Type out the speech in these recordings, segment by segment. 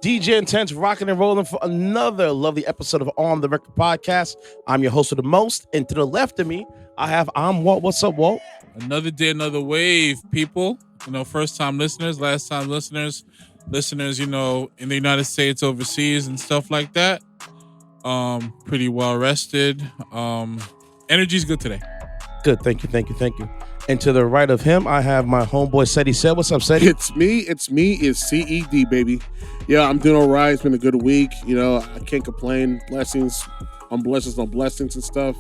DJ Intense rocking and rolling for another lovely episode of On the Record podcast. I'm your host of the most, and to the left of me, I have Walt. What's up, Walt? Another day, another wave, people. You know, first time listeners, last time listeners, you know, in the United States, overseas, and stuff like that. Pretty well rested. Energy's good today. Good, thank you. And to the right of him, I have my homeboy Seti said. What's up, Seti? It's me. It's CED, baby. Yeah, I'm doing all right. It's been a good week. You know, I can't complain. Blessings on blessings and stuff.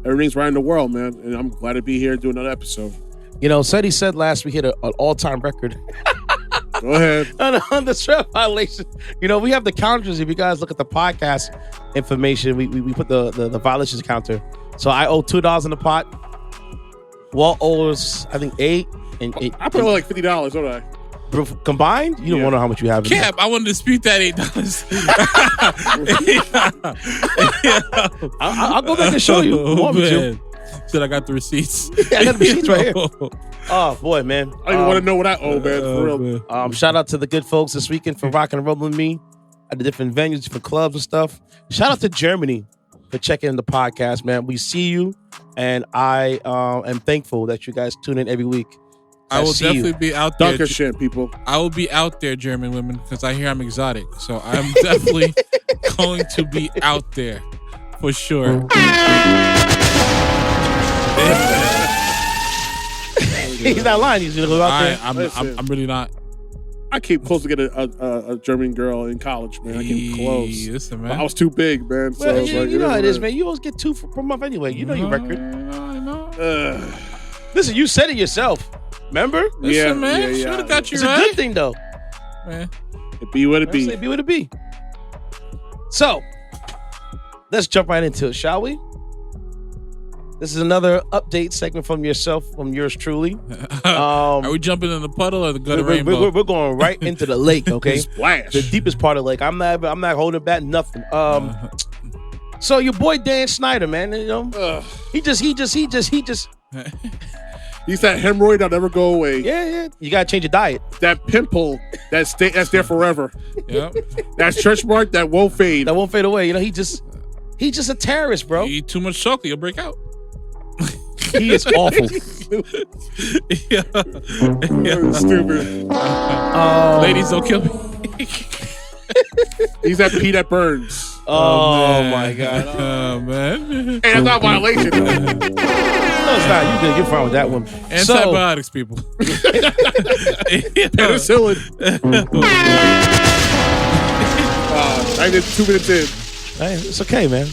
Everything's right in the world, man. And I'm glad to be here doing another episode. You know, Seti said last we hit an all-time record. Go ahead. on the strap violation. You know, we have the counters. If you guys look at the podcast information, we put the violations counter. So I owe $2 in the pot. Walt owes, I think, $8. I put like $50, don't I? Combined? You don't want to know how much you have. Cap, I want to dispute that $8. I'll go back and show you. Said I got the receipts. Yeah, I got the receipts right here. Oh, boy, man. I don't even want to know what I owe, man. For real. Man. Shout out to the good folks this weekend for rocking and rolling with me at the different venues, different clubs and stuff. Shout out to Germany for checking the podcast, man. We see you, and I am thankful that you guys tune in every week. I will definitely be out there. Dunkershit, people. I will be out there, German women, because I hear I'm exotic. So I'm definitely going to be out there for sure. He's not lying. He's gonna go out there. I'm really not. I came close to get a German girl in college, man. I came close. Listen, man. But I was too big, man. So well, I was like, you know how it is, man. You always get 2 per month anyway. You know your record. I know. Listen, you said it yourself. Remember? Listen, man. Should have got you it's right. It's a good thing, though. Man. It be what it be. It be what it be. So, let's jump right into it, shall we? This is another update segment from yourself, from yours truly. Are we jumping in the puddle or the gutter rainbow? We're going right into the lake, okay? Splash. The deepest part of the lake. I'm not holding back nothing. So your boy Dan Snyder, man, you know, he just. He's that hemorrhoid that'll never go away. Yeah. You gotta change your diet. That pimple that's there forever. Yep. That stretch mark that won't fade. That won't fade away. You know, he's just a terrorist, bro. You eat too much chocolate, you'll break out. He is awful. Yeah. Stupid. Ladies, don't kill me. He's that pea that burns. Oh my God. Oh man. And that's not violation. No, it's not. You good. You're fine with that one. Antibiotics, people. Penicillin. I did 2 minutes in. Hey, it's okay, man.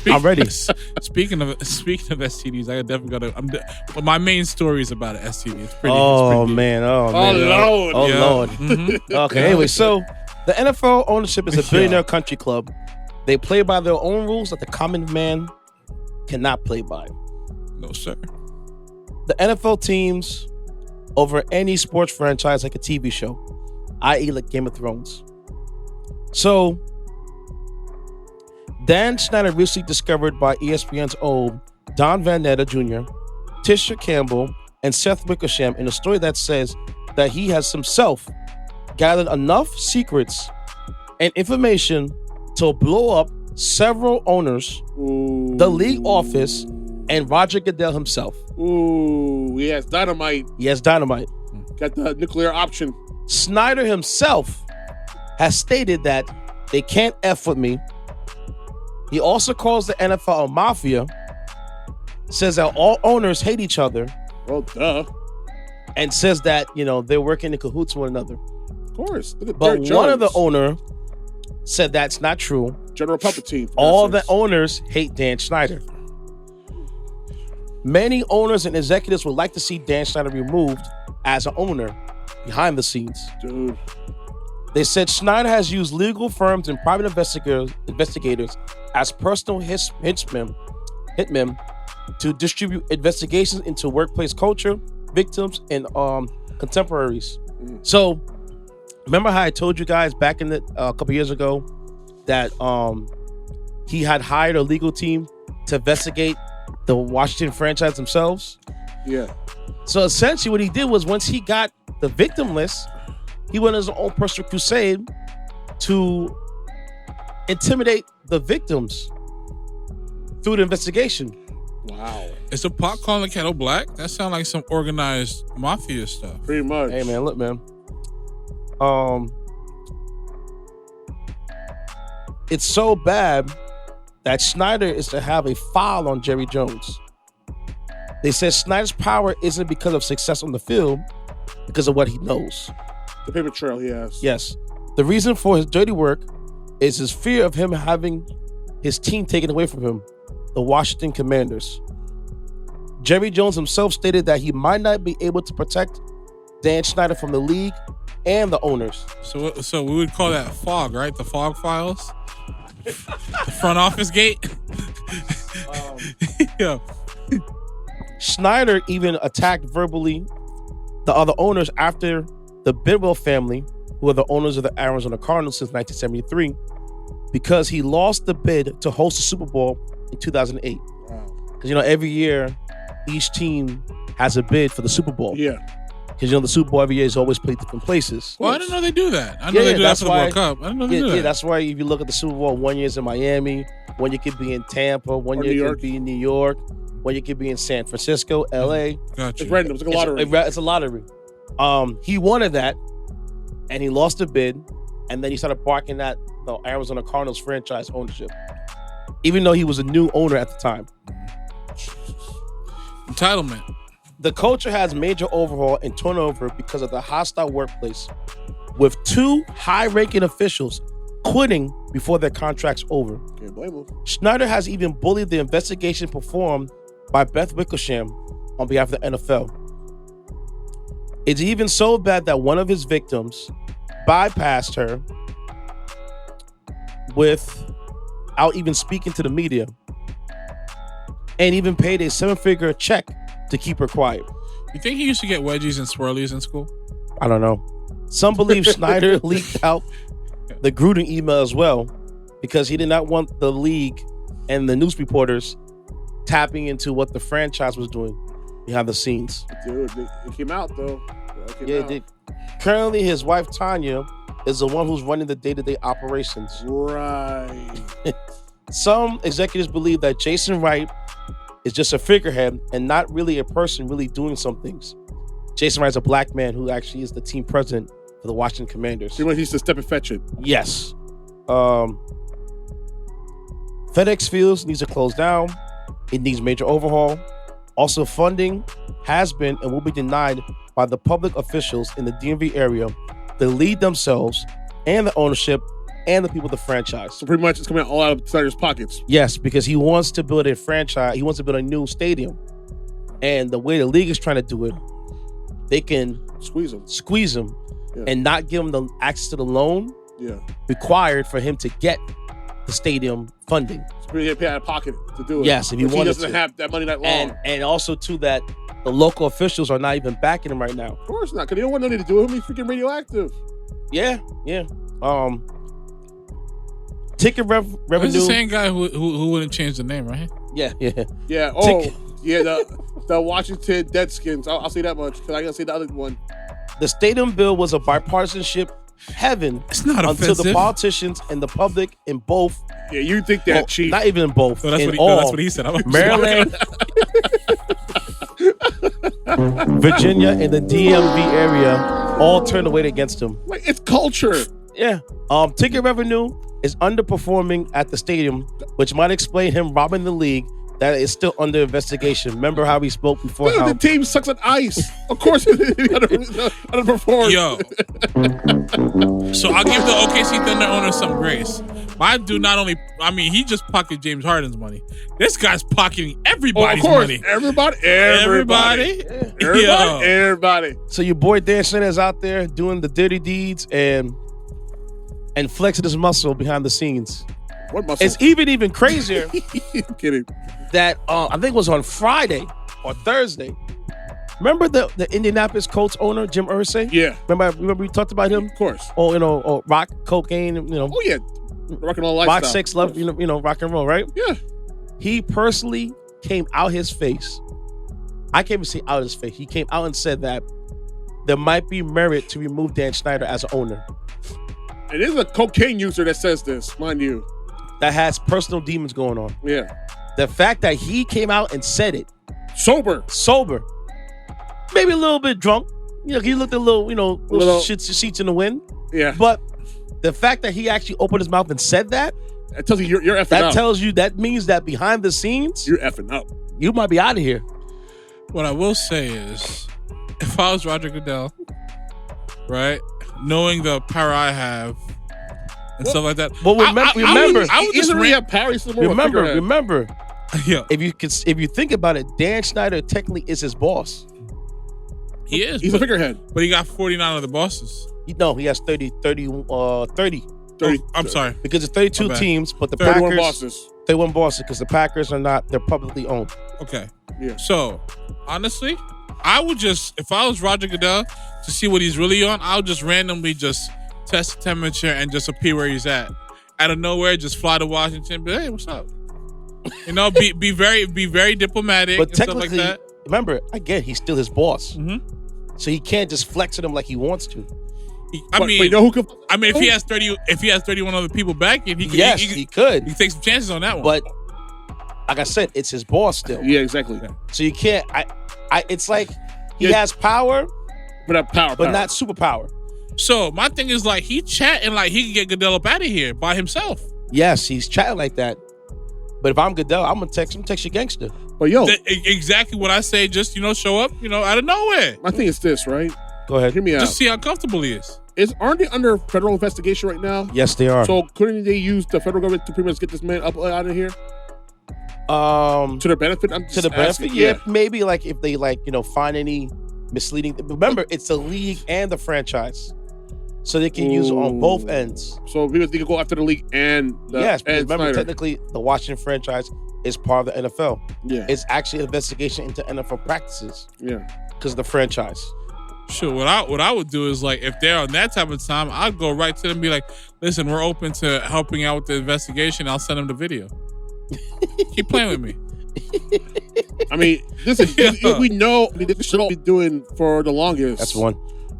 I'm ready. Speaking of STDs, I definitely got my main story is about an STD. It's pretty. Oh, it's pretty man. Oh Lord. Oh yeah. Lord. Mm-hmm. Okay. Anyway, so the NFL ownership is a billionaire country club. They play by their own rules that the common man cannot play by. No, sir. The NFL teams over any sports franchise like a TV show, i.e. like Game of Thrones. So Dan Snyder recently discovered by ESPN's own Don Van Natta Jr., Tisha Campbell, and Seth Wickersham in a story that says that he has himself gathered enough secrets and information to blow up several owners, the league office, and Roger Goodell himself. Ooh, he has dynamite. Got the nuclear option. Snyder himself has stated that they can't F with me. He also calls the NFL a mafia, says that all owners hate each other. Well, duh. And says that, you know, they're working in cahoots with one another. Of course. But one of the owner said that's not true. General Palpatine. All the owners hate Dan Snyder. Many owners and executives would like to see Dan Snyder removed as an owner behind the scenes. Dude. They said Snyder has used legal firms and private investigators as personal hitmen to distribute investigations into workplace culture, victims, and contemporaries. So, remember how I told you guys back in a couple years ago that he had hired a legal team to investigate the Washington franchise themselves? Yeah. So essentially what he did was once he got the victim list, he went on his own personal crusade to intimidate the victims through the investigation. Wow. Is the pot calling the kettle black? That sounds like some organized mafia stuff. Pretty much. Hey man, look, man. It's so bad that Snyder is to have a file on Jerry Jones. They said Snyder's power isn't because of success on the field, because of what he knows. The paper trail he has. Yes. The reason for his dirty work is his fear of him having his team taken away from him, the Washington Commanders. Jerry Jones himself stated that he might not be able to protect Dan Snyder from the league and the owners. So we would call that fog, right? The fog files? The front office gate? Yeah. Snyder even attacked verbally the other owners after the Bidwell family, who are the owners of the Arizona Cardinals since 1973, because he lost the bid to host the Super Bowl in 2008. Wow. Because, every year, each team has a bid for the Super Bowl. Yeah. Because, the Super Bowl every year is always played different places. Well, I didn't know they do that. I know they do that for the World Cup. I didn't know they do that. Yeah, that's why if you look at the Super Bowl, 1 year's in Miami, 1 year could be in Tampa, 1 year could be in New York, 1 year could be in San Francisco, LA. Gotcha. It's random. It's like a lottery. It's a lottery. He wanted that, and he lost the bid, and then he started barking at the Arizona Cardinals franchise ownership, even though he was a new owner at the time. Entitlement. The culture has major overhaul and turnover because of the hostile workplace, with 2 high-ranking officials quitting before their contract's over. Can't blame him. Snyder has even bullied the investigation performed by Beth Wickersham on behalf of the NFL. It's even so bad that one of his victims bypassed her without even speaking to the media, and even paid a 7-figure check to keep her quiet. You think he used to get wedgies and swirlies in school? I don't know. Some believe Snyder leaked out the Gruden email as well, because he did not want the league and the news reporters tapping into what the franchise was doing behind the scenes. Dude, it came out though. It did. Currently, his wife Tanya is the one who's running the day-to-day operations. Right. Some executives believe that Jason Wright is just a figurehead and not really a person really doing some things. Jason Wright's a black man who actually is the team president for the Washington Commanders. Pretty much he's to step and fetch it. Yes. FedEx Fields needs to close down. It needs major overhaul. Also, funding has been and will be denied by the public officials in the DMV area, the league themselves, and the ownership, and the people of the franchise. So pretty much it's coming all out of Snyder's pockets. Yes, because he wants to build a franchise. He wants to build a new stadium. And the way the league is trying to do it, they can squeeze him and not give him the access to the loan required for him to get the stadium funding. So he pay out of pocket to do it. Yes, if he wanted to. He doesn't have that money that long. And also, too, that the local officials are not even backing him right now. Of course not, because they don't want nothing to do with him. He's freaking radioactive. Yeah. Ticket revenue. It's the same guy who wouldn't change the name, right? Yeah. The Washington Deadskins. I'll say that much, because I gotta say the other one. The stadium bill was a bipartisanship heaven. It's not until offensive. the politicians and the public in both. Yeah, you think that, Chief? Not even in both. No, that's in that's what he said. Maryland, Virginia, and the DMV area all turned away against him. Like, it's culture. Yeah. Ticket revenue is underperforming at the stadium, which might explain him robbing the league. That is still under investigation. Remember how we spoke before? Dude, the team sucks at ice. Of course, it underperformed. Yo. So I'll give the OKC Thunder owner some grace. My dude not only, he just pocketed James Harden's money. This guy's pocketing everybody's money. Everybody. So your boy Dan Snyder is out there doing the dirty deeds and flexing his muscle behind the scenes. What muscle? It's even crazier. I'm kidding. That I think it was on Friday or Thursday. Remember the Indianapolis Colts owner, Jim Irsay? Yeah. Remember we talked about him? Of course. Rock, cocaine, Oh yeah. Rock and roll lifestyle. Rock, sex, love, rock and roll, right? Yeah. He personally came out his face. I can't even say out his face. He came out and said that there might be merit to remove Dan Snyder as owner. And this is a cocaine user that says this, mind you. That has personal demons going on. Yeah. The fact that he came out and said it. Sober. Maybe a little bit drunk. You know, he looked a little, little sheets in the wind. Yeah. But the fact that he actually opened his mouth and said that. That tells you you're effing that up. That means that behind the scenes. You're effing up. You might be out of here. What I will say is, if I was Roger Goodell, right, knowing the power I have and stuff like that. Well, remember, I would just really have power. Remember. Yeah. If you think about it, Dan Snyder technically is his boss. He is. He's a figurehead. But he got 49 of the bosses. No, he has 30. Oh, I'm sorry. Because it's 32 teams, but the 31 Packers. bosses. 31 bosses, because the Packers they're publicly owned. Okay. Yeah. So, honestly, I would just, if I was Roger Goodell, to see what he's really on, I would just randomly just test the temperature and just appear where he's at. Out of nowhere, just fly to Washington, be hey, what's up? Be very diplomatic But and stuff like technically, that. remember, again, he's still his boss. Mm-hmm. So he can't just flex at him like he wants to. If he has 31 other people backing, he could. He takes some chances on that one. But like I said, it's his boss still. Yeah, exactly. So you can't. It's like he has power, but not superpower. So my thing is like he chatting like he can get Goodell up out of here by himself. Yes, he's chatting like that. But if I'm Goodell, I'm gonna text you gangster. But yo, exactly what I say. Just show up, out of nowhere. My thing is this, right? Go ahead. Hear me out. Just see how comfortable he is. Aren't they under federal investigation right now? Yes, they are. So couldn't they use the federal government to pretty much get this man up out of here? To their benefit? Yeah, maybe like if they find any misleading. Remember, it's the league and the franchise, so they can use it on both ends. So they can go after the league and remember, Snyder. Technically, the Washington franchise is part of the NFL. Yeah, it's actually an investigation into NFL practices. Yeah, because of the franchise. Sure. What I would do is like if they're on that type of time, I'd go right to them and be like, "Listen, we're open to helping out with the investigation. I'll send them the video. Keep playing with me." I mean, listen, we know this is what we're doing for the longest. That's one.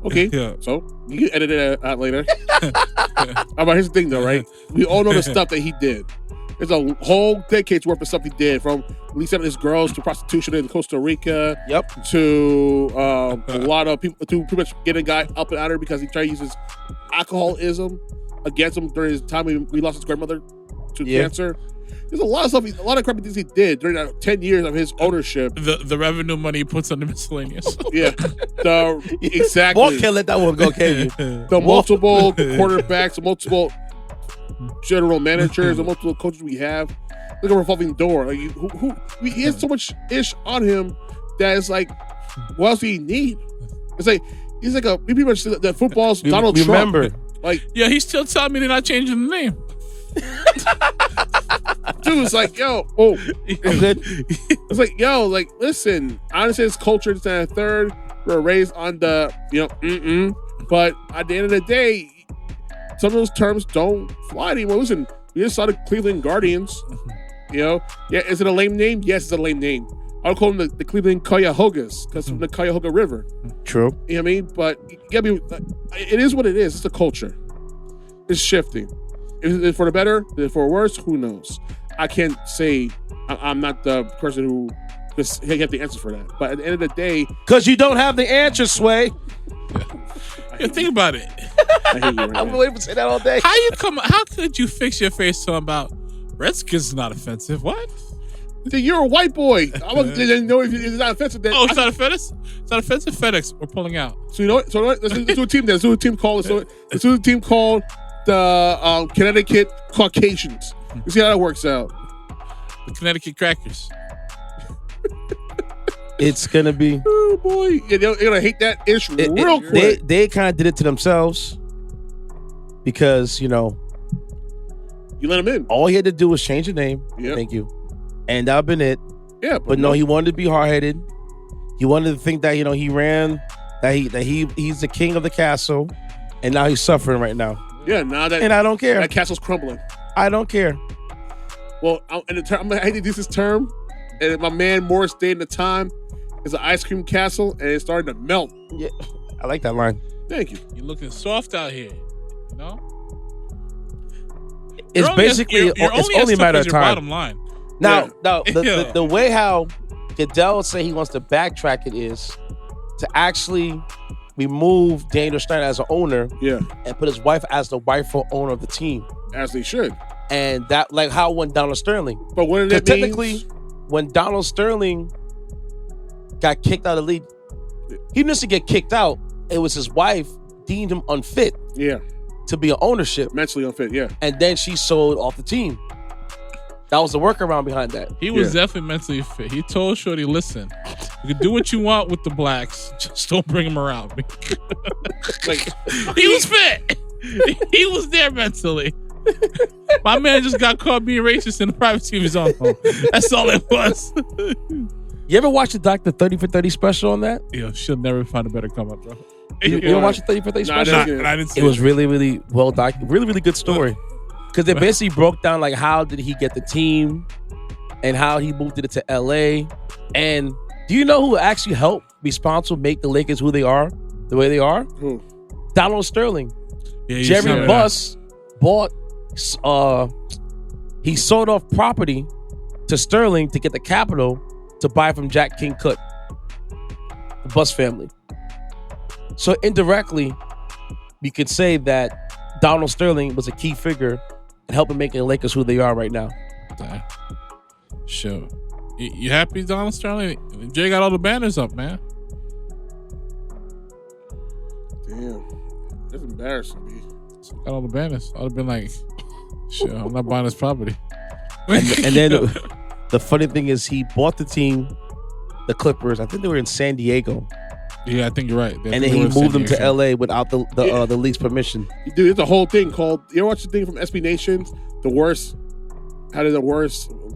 Okay, so you can edit it out later. But here's the thing, though, right? We all know the stuff that he did. There's a whole decade's worth of stuff he did, from releasing his girls to prostitution in Costa Rica. Yep. To a lot of people, to pretty much get a guy up and out of there because he tried to use his alcoholism against him during his time we lost his grandmother to cancer. There's a lot of stuff, a lot of crappy things he did during that 10 years of his ownership. The revenue money he puts on the miscellaneous. Yeah. Exactly. Walk can't let that one go, can you? The multiple quarterbacks, the multiple general managers, the multiple coaches we have. Look at a revolving door. Like, he has so much ish on him that it's like, what else do you need? It's like, he's like pretty much the football's Donald Trump. Remember. Like, yeah, he's still telling me they're not changing the name. Dude, it's like, yo, I'm good. It's like, yo, like, listen, I understand it's culture, it's not a third. We're raised on the, but at the end of the day, some of those terms don't fly anymore. Listen, we just saw the Cleveland Guardians. Yeah, is it a lame name? Yes, it's a lame name. I'll call them the Cleveland Cuyahogas because from the Cuyahoga River. True. You know what I mean? But it is what it is. It's the culture. It's shifting. Is it for the better? Is it for worse? Who knows? I can't say. I'm not the person who get the answer for that. But at the end of the day, because you don't have the answer, Sway. Think about it. I hate you right I've been waiting to say that all day. How could you fix your face talking about Redskins is not offensive? What? You're a white boy. I didn't know if it's not offensive. Oh, it's not offensive? It's not offensive? FedEx, we're pulling out. So you know what? Let's do a team then. Let's do a team called the Connecticut Caucasians. You see how that works out. The Connecticut Crackers. It's gonna be. Oh boy, you're gonna hate that ish real quick. They kind of did it to themselves because you let them in. All he had to do was change the name. Yep. Thank you, and that'd been it. Yeah, but no, he wanted to be hard headed. He wanted to think that he ran that he's the king of the castle, and now he's suffering right now. Yeah, now that and I don't care. That castle's crumbling. I don't care. Well, I hate to use this term, and my man Morris Day in the time is an ice cream castle, and it's starting to melt. Yeah, I like that line. Thank you. You're looking soft out here. You know? It's basically it's only a matter of your time. Bottom line. Now, the way how Goodell say he wants to backtrack it is to actually remove Daniel Snyder as an owner, and put his wife as the rightful owner of the team, as they should. And that, like how when Donald Sterling, but when it technically, when Donald Sterling got kicked out of the league, he didn't necessarily get kicked out. It was his wife deemed him unfit, to be an ownership, mentally unfit, and then she sold off the team. That was the workaround behind that. He was definitely mentally fit. He told Shorty, listen, you can do what you want with the blacks, just don't bring him around me. Like, he was fit. He was there mentally. My man just got caught being racist in the privacy of his own home. That's all it was. You ever watch the Dr. 30 for 30 special on that? Yeah, she'll never find a better come up, bro. You ever watch the 30 for 30 special? I didn't see it. Was really, really well documented. Really, really good story. Because they basically broke down like how did he get the team and how he moved it to LA. And do you know who actually helped responsible make the Lakers who they are, the way they are? Who? Donald Sterling. Yeah, Jerry Buss bought, he sold off property to Sterling to get the capital to buy from Jack King Cook, the Buss family. So indirectly, you could say that Donald Sterling was a key figure in helping making the Lakers who they are right now. Sure. You happy, Donald Sterling? Jay got all the banners up, man. Damn. That's embarrassing, me. Got all the banners. I'd have been like, sure, I'm not buying this property. And then the funny thing is he bought the team, the Clippers. I think they were in San Diego. Yeah, I think you're right. And then he moved them to LA without the league's permission. Dude, it's a whole thing called, you ever watch the thing from SB Nation? The worst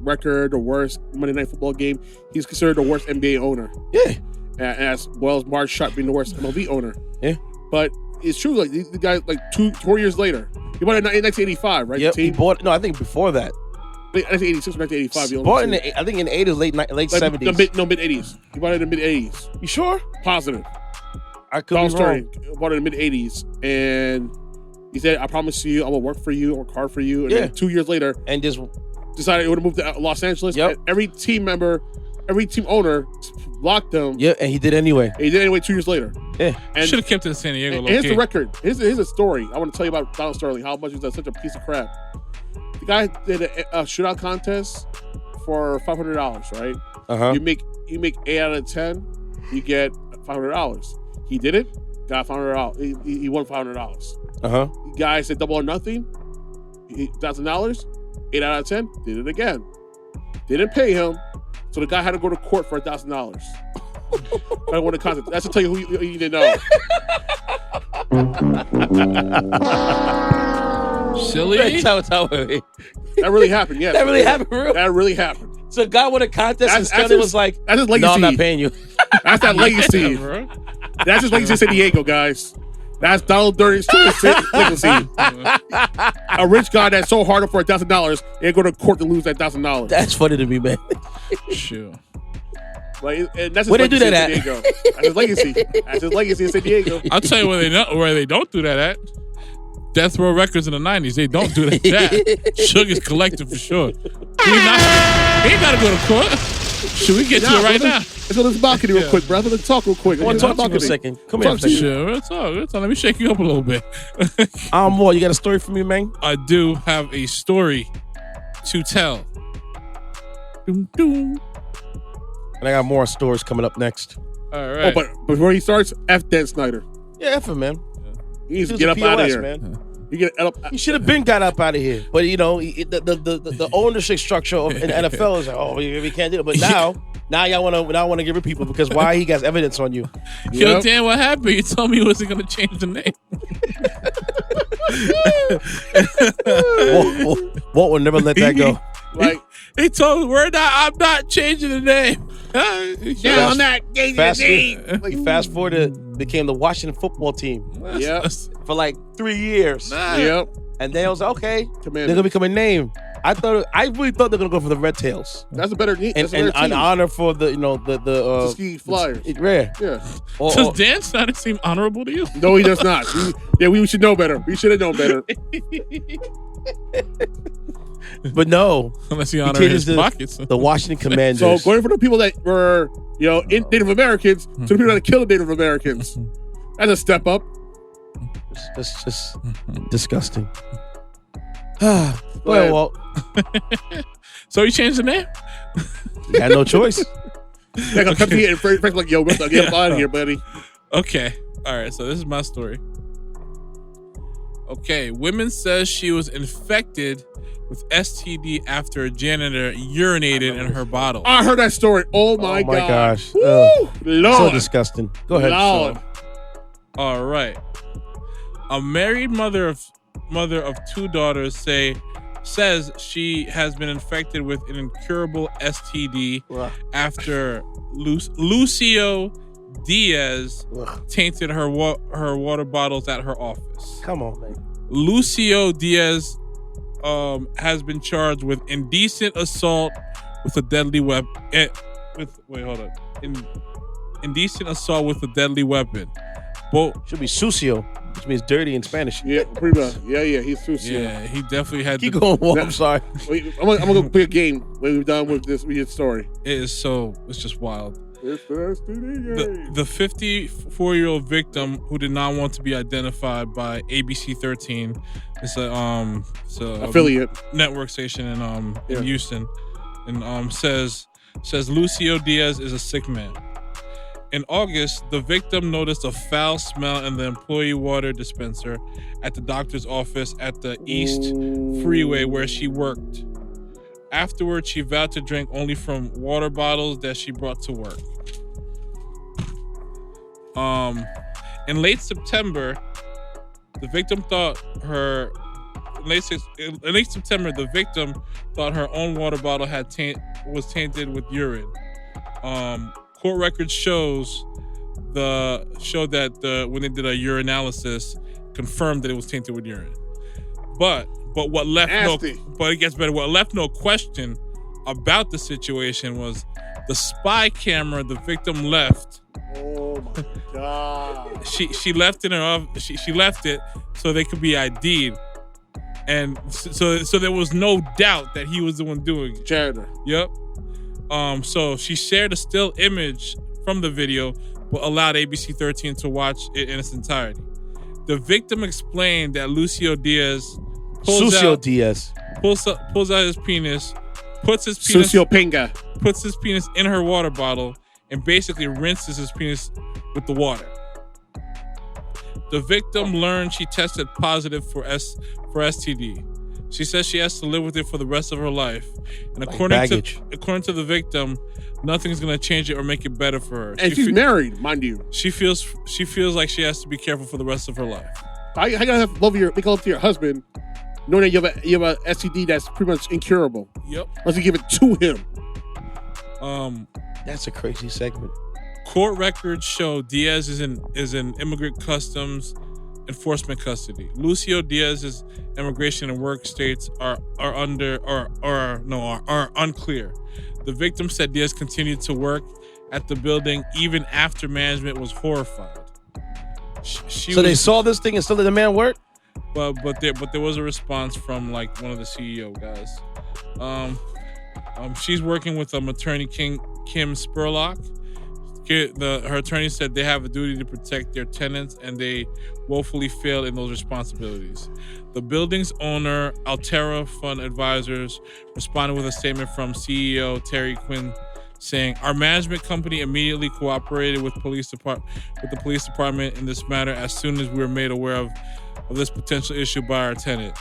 record, the worst Monday Night Football game. He's considered the worst NBA owner. Yeah. As well as Marge Sharp being the worst MLB owner. Yeah. But it's true, like the guy, like 4 years later, he bought it in 1985, right? Yep, he bought, no, I think before that. 1986 or 1985. He bought it I think in the 80s, late 70s. Mid-80s. He bought it in the mid-80s. You sure? Positive. I could be wrong. Bought it in the mid-80s, and he said, I promise you, I will work for you, I'll work hard for you. And then 2 years later, and just decided he would move to Los Angeles. Yep. Every team owner blocked him. Yeah, and he did anyway. And he did anyway 2 years later. Yeah. And should have kept it in San Diego. Here's the record. Here's a story I want to tell you about Donald Sterling, how much he's such a piece of crap. The guy did a shootout contest for $500, right? Uh-huh. You make 8 out of 10, you get $500. He did it, got $500. He won $500. Uh-huh. Guy said double or nothing, $1,000, 8 out of 10, did it again. Didn't pay him, so the guy had to go to court for $1,000. I won the contest. That's to tell you who you need to know. Silly. That really happened, yes. That really happened, bro? That really happened. So a guy won a contest and Sterling was like, that's his legacy. No, I'm not paying you. That's that legacy. Bro. That's his legacy in San Diego, guys. That's Donald Sterling's legacy. A rich guy that's so hard for $1,000 and go to court to lose that $1,000. That's funny to me, man. Sure. Like, and that's his where they do that at? San Diego. That's his legacy. That's his legacy in San Diego. I'll tell you where they don't do that at. Death Row Records in the 90s. They don't do that. Sugar's collected for sure. He ain't got to go to court. Should we get to it right now? Let's go to this balcony real quick, brother. Let's talk real quick. I want to talk to you for a second. Come here for a second. Sure, let's talk. Let me shake you up a little bit. More. You got a story for me, man? I do have a story to tell. Doom, doom. And I got more stories coming up next. All right. Oh, but before he starts, F Dan Snyder. Yeah, F him, man. He needs to get up out of here, man. He should have been got up out of here. But you know, the ownership structure in the NFL is like, oh, we can't do it. But now y'all want to get rid of people because why? He got evidence on you. Yo, Dan, what happened? You told me you wasn't going to change the name. Walt will never let that go. Like he told me, I'm not changing the name. Yeah, I'm not changing the name. Fast forward to became the Washington football team. Yep. For like 3 years. Yep. And then I was like, okay, Commander. they're gonna become a name. I really thought they were gonna go for the Red Tails. That's a better team. And an honor for the the Ski Flyers. Rare. Yeah. Does Dan Snyder seem honorable to you? No, he does not. We should know better. We should have known better. But no, unless he honors his pockets. The Washington Commanders. So going for the people that were, Native Americans to the people that killed Native Americans. That's a step up. It's just disgusting. Well. So you changed the name? You had no choice. They're gonna come to you and Frank's like, yo, get him out of here, buddy. Okay. All right. So this is my story. Okay. Woman says she was infected with STD after a janitor urinated in her bottle. I heard that story. Oh my gosh. Woo! Lord. So disgusting. Go ahead. Lord. All right. A married mother of two daughters says she has been infected with an incurable STD after Lucio Diaz tainted her water bottles at her office. Come on, man. Lucio Diaz has been charged with indecent assault with a deadly weapon. Indecent assault with a deadly weapon. Should be sucio, which means dirty in Spanish. Yeah, pretty much. Yeah, he's sucio. Yeah, he definitely had. Keep going. Well, I'm sorry. I'm gonna go play a game when we're done with this weird story. It's just wild. It's the STD game. The 54-year-old victim, who did not want to be identified by ABC 13, it's a affiliate network station in Houston, and says Lucio Diaz is a sick man. In August, the victim noticed a foul smell in the employee water dispenser at the doctor's office at the East Freeway where she worked. Afterwards, she vowed to drink only from water bottles that she brought to work. In late September, the victim thought her own water bottle was tainted with urine. Court records showed that when they did a urinalysis, confirmed that it was tainted with urine. But what left but it gets better. What left no question about the situation was the spy camera the victim left. Oh my god! She left it in her office. She left it so they could be ID'd, and so there was no doubt that he was the one doing it. Janitor. Yep. So she shared a still image from the video, but allowed ABC 13 to watch it in its entirety. The victim explained that Lucio Diaz pulls out his penis, puts his penis in her water bottle, and basically rinses his penis with the water. The victim learned she tested positive for STD. She says she has to live with it for the rest of her life. And according to the victim, nothing's going to change it or make it better for her. And she's married, mind you. She feels like she has to be careful for the rest of her life. I gotta have love to your husband, knowing that you have a STD that's pretty much incurable. Yep. Unless you give it to him. That's a crazy segment. Court records show Diaz is in immigrant customs enforcement custody. Lucio Diaz's immigration and work states are unclear. The victim said Diaz continued to work at the building even after management was horrified. They saw this thing and still let the man work? But there was a response from like one of the CEO guys. She's working with attorney Kim Spurlock. Her attorney said they have a duty to protect their tenants and they woefully failed in those responsibilities. The building's owner, Altera Fund Advisors, responded with a statement from CEO Terry Quinn saying, "Our management company immediately cooperated with the police department in this matter as soon as we were made aware of this potential issue by our tenant.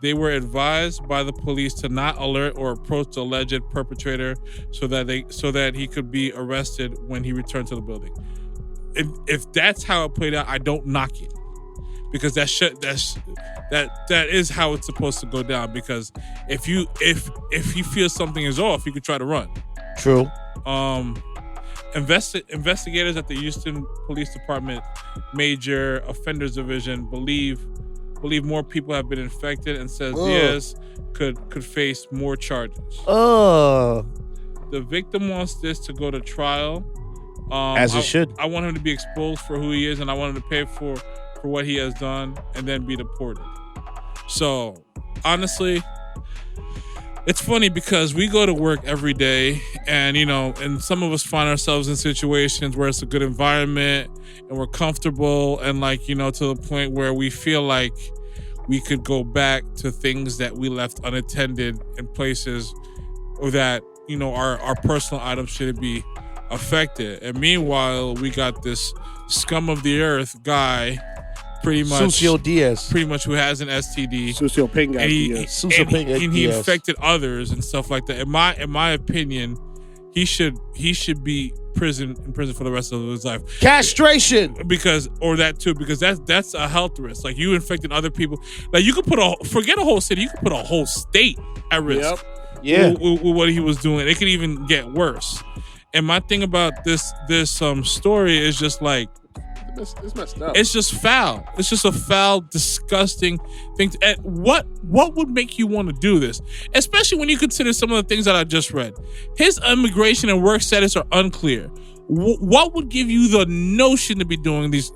They were advised by the police to not alert or approach the alleged perpetrator so that he could be arrested when he returned to the building." If that's how it played out, I don't knock it, because that is how it's supposed to go down. Because if you feel something is off, you could try to run. True. Investigators at the Houston Police Department Major Offenders Division believe believe more people have been infected and says Diaz could face more charges. The victim wants this to go to trial. As it should. I want him to be exposed for who he is, and I want him to pay for what he has done and then be deported. So, honestly, it's funny because we go to work every day and, and some of us find ourselves in situations where it's a good environment and we're comfortable and to the point where we feel like we could go back to things that we left unattended in places or that, our personal items shouldn't be affected. And meanwhile, we got this scum of the earth guy, pretty much Lucio Diaz, pretty much who has an STD. Lucio Pinga. And he infected others and stuff like that. In my opinion, he should be in prison for the rest of his life. Castration, because that's a health risk. Like, you infected other people. Like, you could forget a whole city. You could put a whole state at risk. Yep. Yeah, with what he was doing. It could even get worse. And my thing about this story is just like, it's messed up. It's just foul. It's just a foul, disgusting thing. And what would make you want to do this? Especially when you consider some of the things that I just read. His immigration and work status are unclear. What would give you the notion to be doing these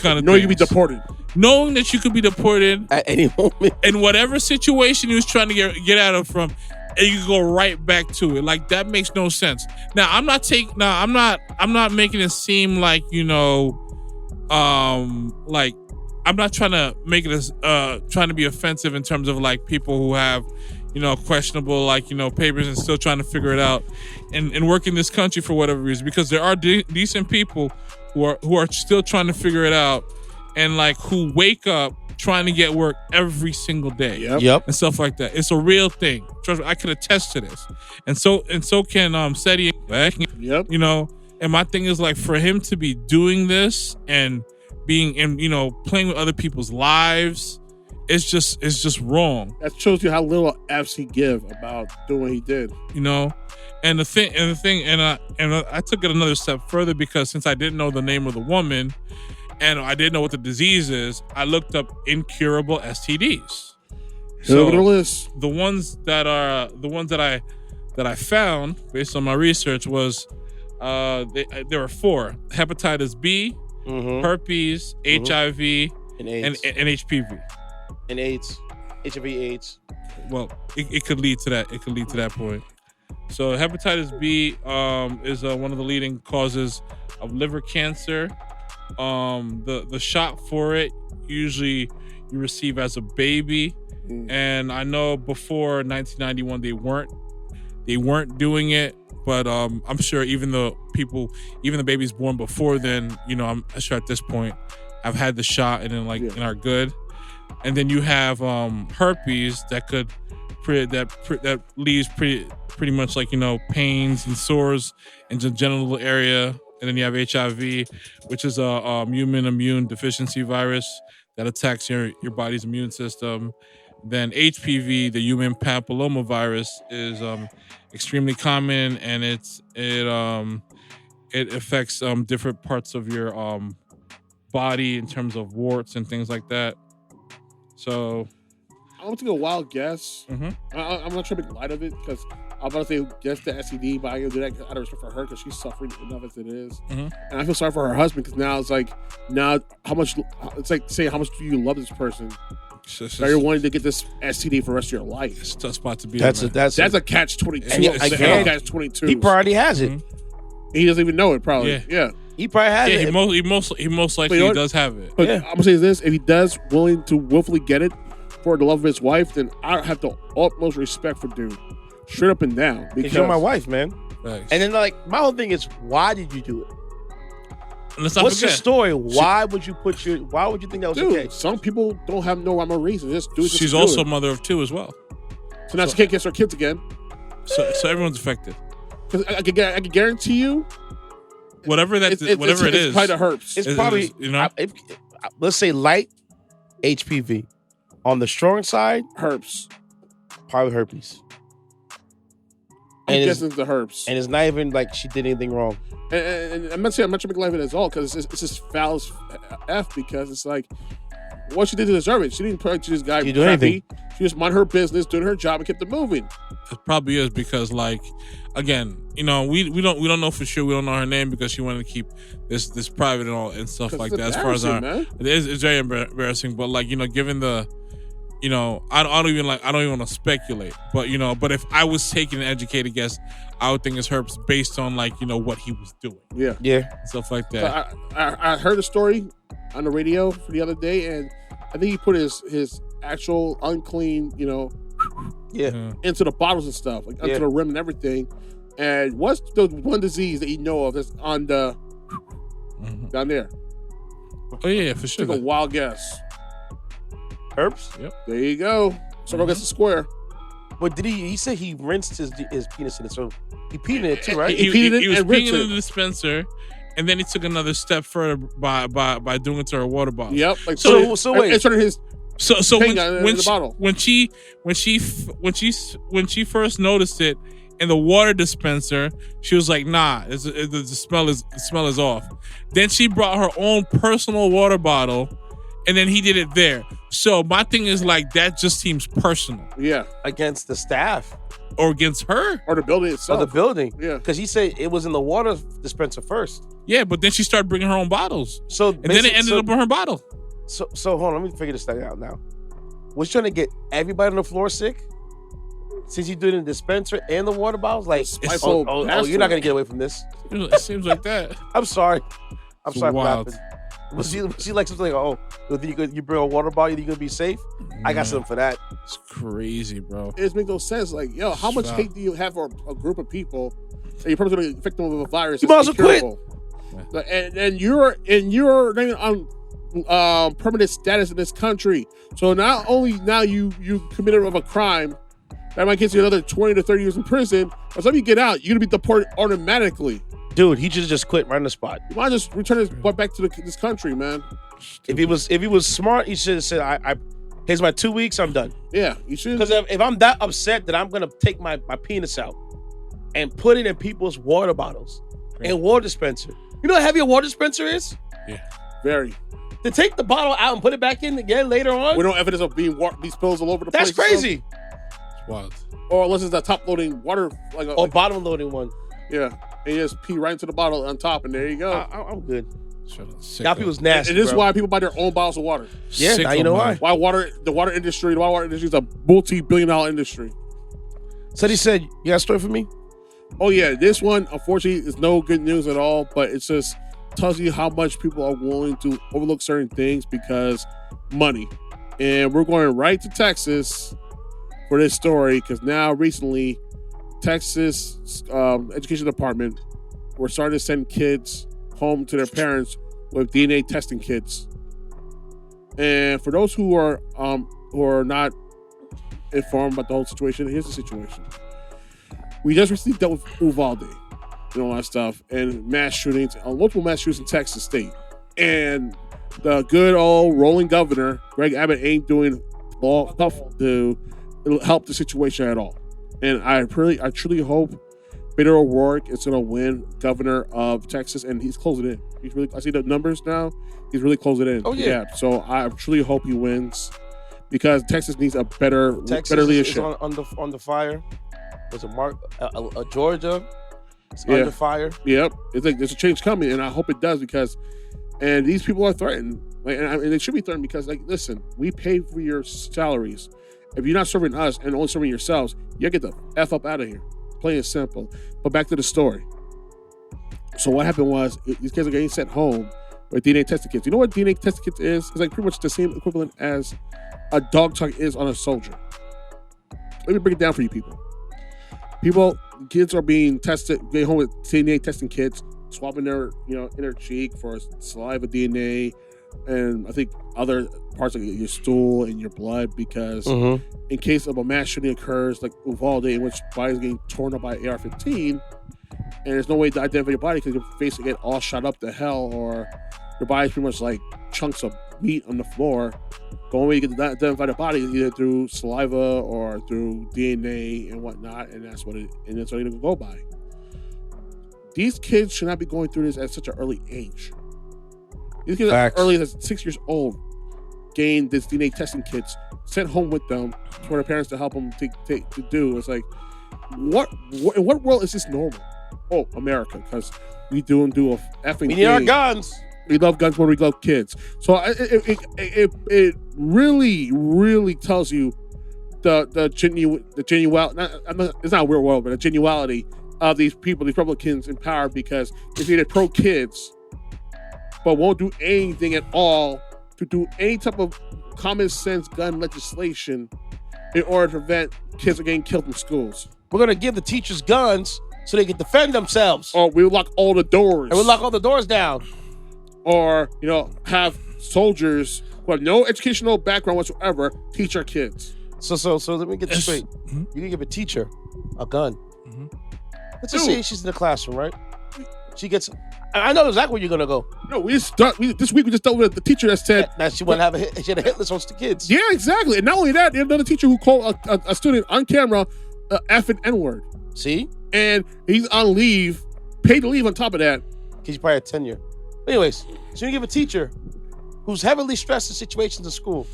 kind of things? You'd be deported. Knowing that you could be deported at any moment in whatever situation he was trying to get out of from. And you go right back to it. Like, that makes no sense. Now, I'm not making it seem like, like, I'm not trying to make it as trying to be offensive in terms of like people who have, questionable papers and still trying to figure it out and work in this country for whatever reason, because there are decent people who are still trying to figure it out and like who wake up trying to get work every single day. Yep. And stuff like that. It's a real thing. Trust me, I can attest to this. And so can Seti. Yep. And my thing is like, for him to be doing this and being and playing with other people's lives, it's just wrong. That shows you how little F's he give about doing what he did. And the thing I took it another step further, because since I didn't know the name of the woman and I didn't know what the disease is, I looked up incurable STDs. So the ones that I found based on my research was there were 4: hepatitis B, herpes, HIV, and HPV. And AIDS, HIV/AIDS. Well, it could lead to that. It could lead to that point. So hepatitis B is one of the leading causes of liver cancer. The shot for it usually you receive as a baby, and I know before 1991 they weren't doing it, but I'm sure even the babies born before then, I'm sure at this point I've had the shot and then and are good. And then you have herpes that leaves pretty much like pains and sores in the genital area. And then you have HIV, which is a human immune deficiency virus that attacks your body's immune system. Then HPV, the human papilloma virus, is extremely common, and it affects different parts of your body in terms of warts and things like that. So I want to take a wild guess. I'm not trying to make light of it because I'm about to say guess the STD, but I'm going to do that out of respect for her because she's suffering enough as it is. And I feel sorry for her husband because now it's like, how much do you love this person? So you're wanting to get this STD for the rest of your life. It's a tough spot to be. That's a catch-22. Catch-22. He probably has it. He doesn't even know it. Probably. Yeah. He probably has it. He most likely does have it. But I'm gonna say this: if he does willing to willfully get it for the love of his wife, then I have the utmost respect for dude, straight up and down. Because you're my wife, man. Thanks. And then my whole thing is, why did you do it? What's your story? Why would you think that was okay? Some people don't have no rhyme or reason. Just do it. She's also a mother of 2 as well. So now she can't kiss her kids again. So everyone's affected. Because I can guarantee you, whatever it is, it's probably the herpes. It's probably let's say light HPV. On the strong side, herpes. Probably herpes. I'm guessing it's the herpes. And it's not even like she did anything wrong. And I'm not trying to make light of it at all because it's just foul as F because it's like, what she did to deserve it. She didn't put this guy She do anything. She just minded her business, doing her job, and kept it moving. It probably is because, like, again, we don't know for sure. We don't know her name because she wanted to keep this private and all and stuff like that. As far as it's very embarrassing. But like, given the, I don't even want to speculate. But but if I was taking an educated guess, I would think it's her based on like what he was doing. Yeah, stuff like that. So I heard a story on the radio for the other day, and I think he put his actual unclean, into the bottles and stuff, like into the rim and everything. And what's the one disease that you know of that's on the down there? Oh yeah, for sure. Take a wild guess. Herpes. Yep. There you go. So don't guess the square. But did he said he rinsed his penis in it, so he peed in it too, right? He was and peeing rinsed in the dispenser, and then he took another step further by doing it to her water bottle. Yep. Like so wait. It's sort of his. So when she first noticed it in the water dispenser, she was like, "Nah, the smell is off." Then she brought her own personal water bottle, and then he did it there. So my thing is like that just seems personal. Yeah. Against the staff or against her or the building itself. Or the building. Yeah. Because he said it was in the water dispenser first. Yeah, but then she started bringing her own bottles. And then it ended up in her bottle. So hold on, let me figure this thing out now. Was she trying to get everybody on the floor sick? Since you did it in the dispenser and the water bottles? Like, oh, you're not going to get away from this. It seems like that. I'm sorry. I'm sorry for wild. laughing. Was she like something like, you bring a water bottle, you going to be safe? I got something for that. It's crazy, bro. It makes no sense. Like, how much hate do you have for a group of people that you're probably going to infect them with a virus? You might as well quit. And you're on permanent status in this country. So not only now you committed of a crime that might get you another 20 to 30 years in prison, by the time you get out, you're going to be deported automatically. Dude, he should just quit right on the spot. You might just return his butt back to this country, man. If he was smart, he should have said, here's my 2 weeks, I'm done. Yeah, you should. Because if I'm that upset that I'm going to take my penis out and put it in people's water bottles and water dispenser. You know how heavy a water dispenser is? Yeah. Very. To take the bottle out and put it back in again later on? With no evidence of being these spills all over the place. That's crazy. It's wild. Or unless it's a top-loading water. Or bottom-loading one. Yeah. And you just pee right into the bottle on top, and there you go. I'm good. Y'all people's nasty, and this is why people buy their own bottles of water. Yeah, now you know why. The water industry is a multi-billion-dollar industry. So he said, you got a story for me? Oh, yeah. This one, unfortunately, is no good news at all, but it's just tells you how much people are willing to overlook certain things because money. And we're going right to Texas for this story because now recently Texas education department were starting to send kids home to their parents with DNA testing kits. And for those who are not informed about the whole situation, here's the situation. We just recently dealt with Uvalde and all that stuff, and multiple mass shootings in Texas State. And the good old rolling governor, Greg Abbott, ain't doing enough to help the situation at all. And I truly hope Beto O'Rourke is going to win governor of Texas, and he's closing in. I see the numbers now. He's really closing in. Oh, yeah. So I truly hope he wins because Texas needs a better leadership. Texas is on the fire. Was it Georgia? It's under fire. Yep. It's like there's a change coming, and I hope it does and these people are threatened. And they should be threatened because, listen, we pay for your salaries. If you're not serving us and only serving yourselves, you get the F up out of here. Plain and simple. But back to the story. So what happened was these kids are getting sent home with DNA testing kits. You know what DNA testing kits is? It's like pretty much the same equivalent as a dog tag is on a soldier. Let me break it down for you people. Kids are being tested, getting home with DNA testing kits, swabbing their inner cheek for saliva DNA, and I think other parts of your stool and your blood because in case of a mass shooting occurs like Uvalde, in which bodies getting torn up by AR-15, and there's no way to identify your body because your face will get all shot up to hell, or your body's pretty much like chunks of meat on the floor. The only way you can identify the body is either through saliva or through DNA and whatnot, and that's what you're gonna go by. These kids should not be going through this at such an early age. These kids are early as 6 years old. gain these DNA testing kits, sent home with them for their parents to help them to do. It's like, what in what world is this normal? Oh, America, because we do a effing. We need our guns. We love guns more than we love kids. So it really, really tells you the genuality. It's not a weird world, but the genuality of these people, these Republicans in power, because they say they're pro kids, but won't do anything at all to do any type of common sense gun legislation in order to prevent kids from getting killed in schools. We're gonna give the teachers guns so they can defend themselves. Or we'll lock all the doors. And we'll lock all the doors down. Or, have soldiers who have no educational background whatsoever teach our kids. So let me get this straight. Mm-hmm. You can give a teacher a gun. Mm-hmm. Let's just say she's in the classroom, right? She gets. I know exactly where you're gonna go. No, this week we just dealt with the teacher that said that she want to she had a hit list on the kids. Yeah, exactly. And not only that, there's another teacher who called a student on camera F and N-word. See? And he's on leave, paid to leave on top of that. Because you probably had tenure. Anyways, so you give a teacher who's heavily stressed in situations in school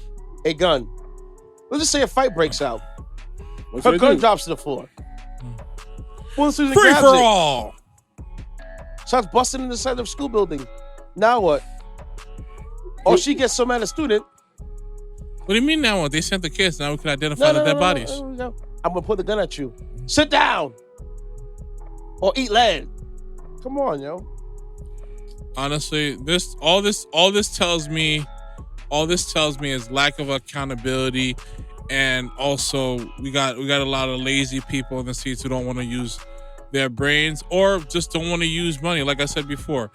a gun. Let's just say a fight breaks out. Her gun drops to the floor. One student Free grabs for it, all. starts busting in the side of the school building. Now what? Or she gets so mad at a student. What do you mean now what? They sent the kids. Now we can identify the dead bodies. No. I'm going to put the gun at you. Sit down. Or eat land. Come on, yo. Honestly, all this tells me is lack of accountability, and also we got a lot of lazy people in the seats who don't want to use their brains or just don't want to use money. Like I said before,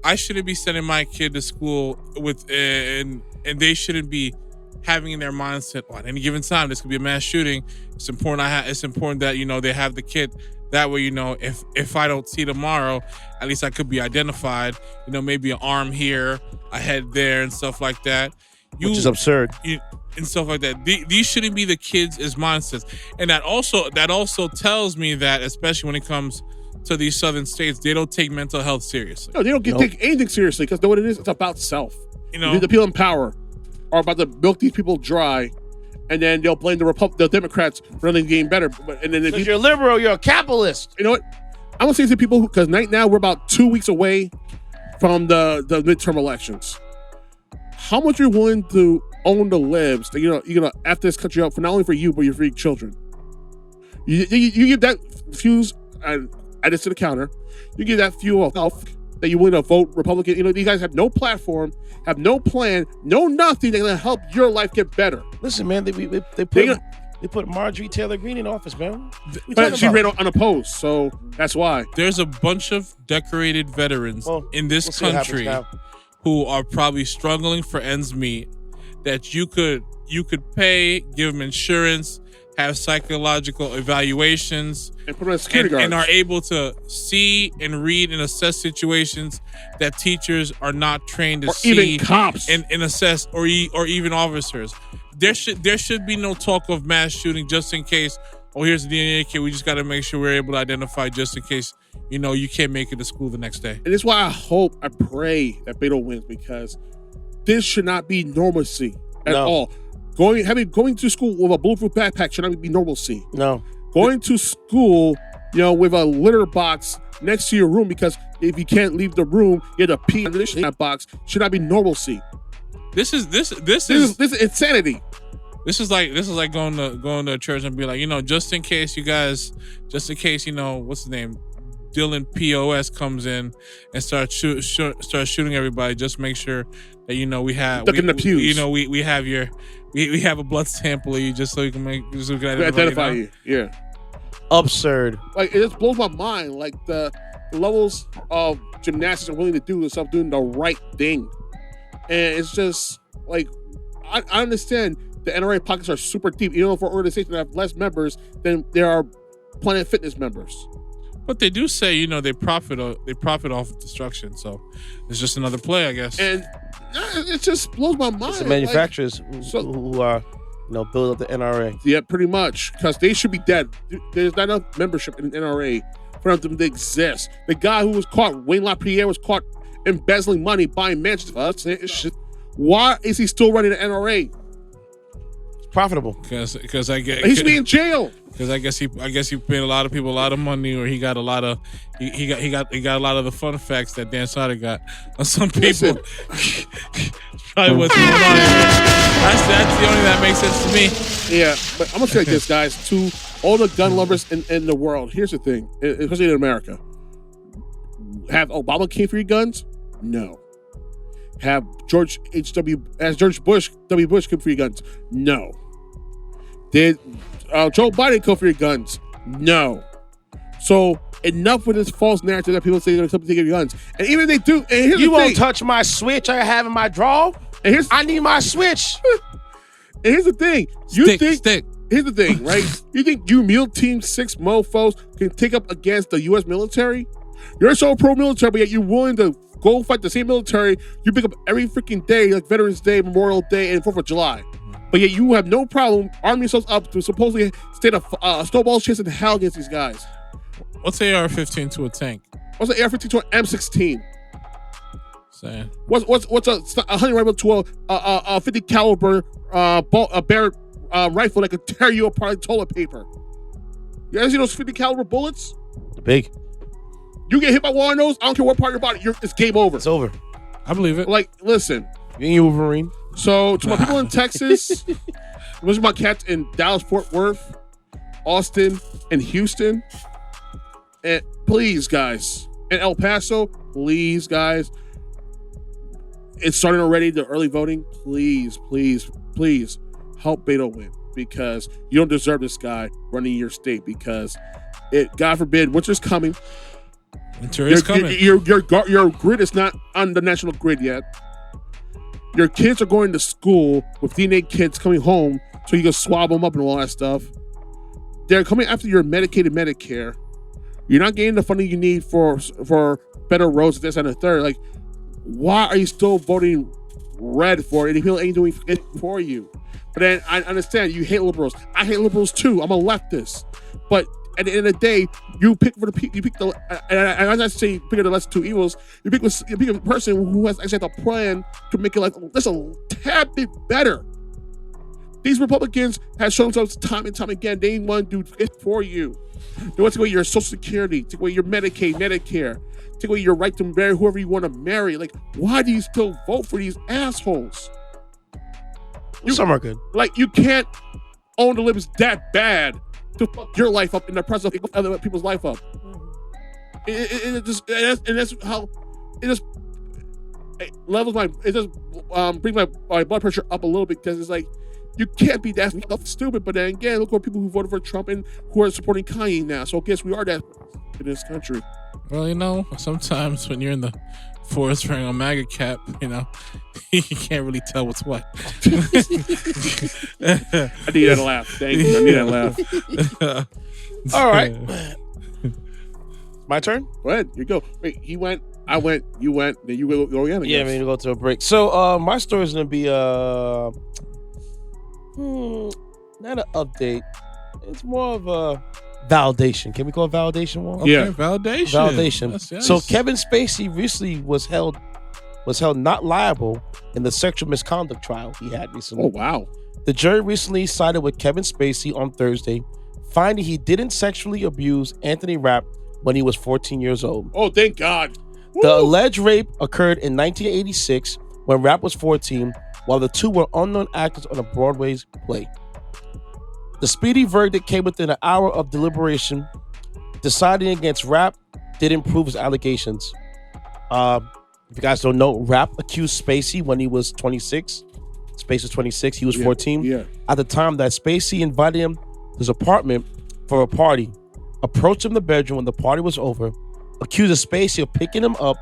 I shouldn't be sending my kid to school with and they shouldn't be having in their mindset, at any given time this could be a mass shooting. It's important. It's important that they have the kid. That way, if I don't see tomorrow, at least I could be identified. Maybe an arm here, a head there, and stuff like that. Which is absurd. And stuff like that. These shouldn't be the kids' mindsets. And that also tells me that, especially when it comes to these southern states, they don't take mental health seriously. No, they don't take anything seriously because know what it is? It's about self. The people in power are about to milk these people dry. And then they'll blame the Democrats for nothing getting better. And then because you're liberal, you're a capitalist. You know what? I'm gonna say to people because right now we're about 2 weeks away from the midterm elections. How much you're willing to own the libs that you're gonna F this country up for not only for you but for your children? You give that fuse and add this to the counter. You give that fuel that you willing to vote Republican. These guys have no platform, have no plan, no nothing that's gonna help your life get better. Listen, man, they put Marjorie Taylor Greene in office, man. But she ran unopposed, so that's why. There's a bunch of decorated veterans in this country who are probably struggling for ends meet that you could pay, give them insurance, have psychological evaluations, and put them as security guards, and are able to see and read and assess situations that teachers are not trained to or see, even cops and assess, or even officers. There should be no talk of mass shooting just in case. Oh, here's the DNA kit. We just got to make sure we're able to identify just in case you can't make it to school the next day. And that's why I pray that Beto wins, because this should not be normalcy at all. Going to school with a bulletproof backpack should not be normalcy. No. Going to school, with a litter box next to your room because if you can't leave the room, you have to pee in that box should not be normalcy. This is insanity. This is like going to church and be like, just in case, what's his name, Dylan POS comes in and starts shooting everybody. Just make sure that we have we have a blood sample of you just so we can identify you. Yeah. Absurd. Like, it just blows my mind. Like the levels of gymnastics are willing to do is stop doing the right thing, and it's just like I understand the NRA pockets are super deep, even for organizations that have less members than there are Planet Fitness members. But they do say, they profit off destruction. So it's just another play, I guess. And it just blows my mind. It's the manufacturers who are, build up the NRA. Yeah, pretty much, because they should be dead. There's not enough membership in the NRA for them to exist. The guy who was caught, Wayne LaPierre, was caught embezzling money, buying mansions for us. Why is he still running the NRA? It's profitable. Because I get he should be in jail. Because I guess he paid a lot of people a lot of money, or he got a lot of he got a lot of the fun facts that Dan Snyder got on some people. Probably what's going on. That's the only that makes sense to me. Yeah, but I'm gonna say this, guys, to all the gun lovers in the world. Here's the thing, especially in America. Have Obama came free guns? No. Have George Bush came free guns? No. Did Joe Biden come free guns? No. So enough with this false narrative that people say they're going to take your guns. And even if they do, and here's you the won't thing. touch my switch I have in my drawer. And I need my switch. And here's the thing. Stick. Here's the thing, right? You think you Meal Team 6 mofos can take up against the U.S. military? You're so pro-military, but yet you're willing to go fight the same military you pick up every freaking day, like Veterans Day, Memorial Day, and 4th of July. But yet you have no problem arming yourselves up to supposedly stand a snowball's chance in hell against these guys. What's AR-15 to a tank? What's an AR-15 to an M16? Saying. What's a hunting rifle to a 50 caliber Barrett rifle that could tear you apart like toilet paper? You guys see those 50 caliber bullets? Big. You get hit by one of those, I don't care what part of your body, it's game over. It's over. I believe it. Like, listen. You ain't Wolverine. So, to my people in Texas, most of my cats in Dallas, Fort Worth, Austin, and Houston, and please, guys, and El Paso, please, guys, it's starting already, the early voting. Please, please, please help Beto win, because you don't deserve this guy running your state, because God forbid, winter's coming. Winter is coming. Your grid is not on the national grid yet. Your kids are going to school with DNA kits coming home so you can swab them up and all that stuff. They're coming after your medicated Medicare. You're not getting the funding you need for better roads, this and the third. Like, why are you still voting red for it? And people ain't doing it for you. But then I understand you hate liberals. I hate liberals too. I'm a leftist. But at the end of the day, you pick the and I'm not saying pick the lesser two evils. You pick a person who has actually had a plan to make your life just a tad bit better. These Republicans have shown themselves time and time again. They want to do it for you. They want to take away your Social Security, take away your Medicaid, Medicare, take away your right to marry whoever you want to marry. Like, why do you still vote for these assholes? Some are good. Like, you can't own the libs that bad to fuck your life up in the presence of other people's life up. It just how it just levels my, it just brings my blood pressure up a little bit, because it's like, you can't be that stupid. But then again, look at people who voted for Trump and who are supporting Kanye now. So I guess we are that in this country. Well, you know, sometimes when you're in the forest wearing a MAGA cap, you know, you can't really tell what's what. I need that laugh. Thank you. I need that laugh. All right. My turn? Go ahead. You go. Wait, he went, I went, you went, then you go again. Yeah, I mean, go to a break. So my story is going to be not an update. It's more of a validation. Can we call it validation, Warren? Okay, Yeah. Validation. Yes. So Kevin Spacey recently was held not liable in the sexual misconduct trial he had recently. Oh, wow. The jury recently sided with Kevin Spacey on Thursday, finding he didn't sexually abuse Anthony Rapp when he was 14 years old. Oh, thank God. The Woo! alleged rape occurred in 1986 when Rapp was 14, while the two were unknown actors on a Broadway's play. The speedy verdict came within an hour of deliberation. Deciding against Rapp didn't prove his allegations. If you guys don't know, Rapp accused Spacey when he was 26. Spacey was 26. He was 14. Yeah. At the time that Spacey invited him to his apartment for a party, approached him in the bedroom when the party was over, accused Spacey of picking him up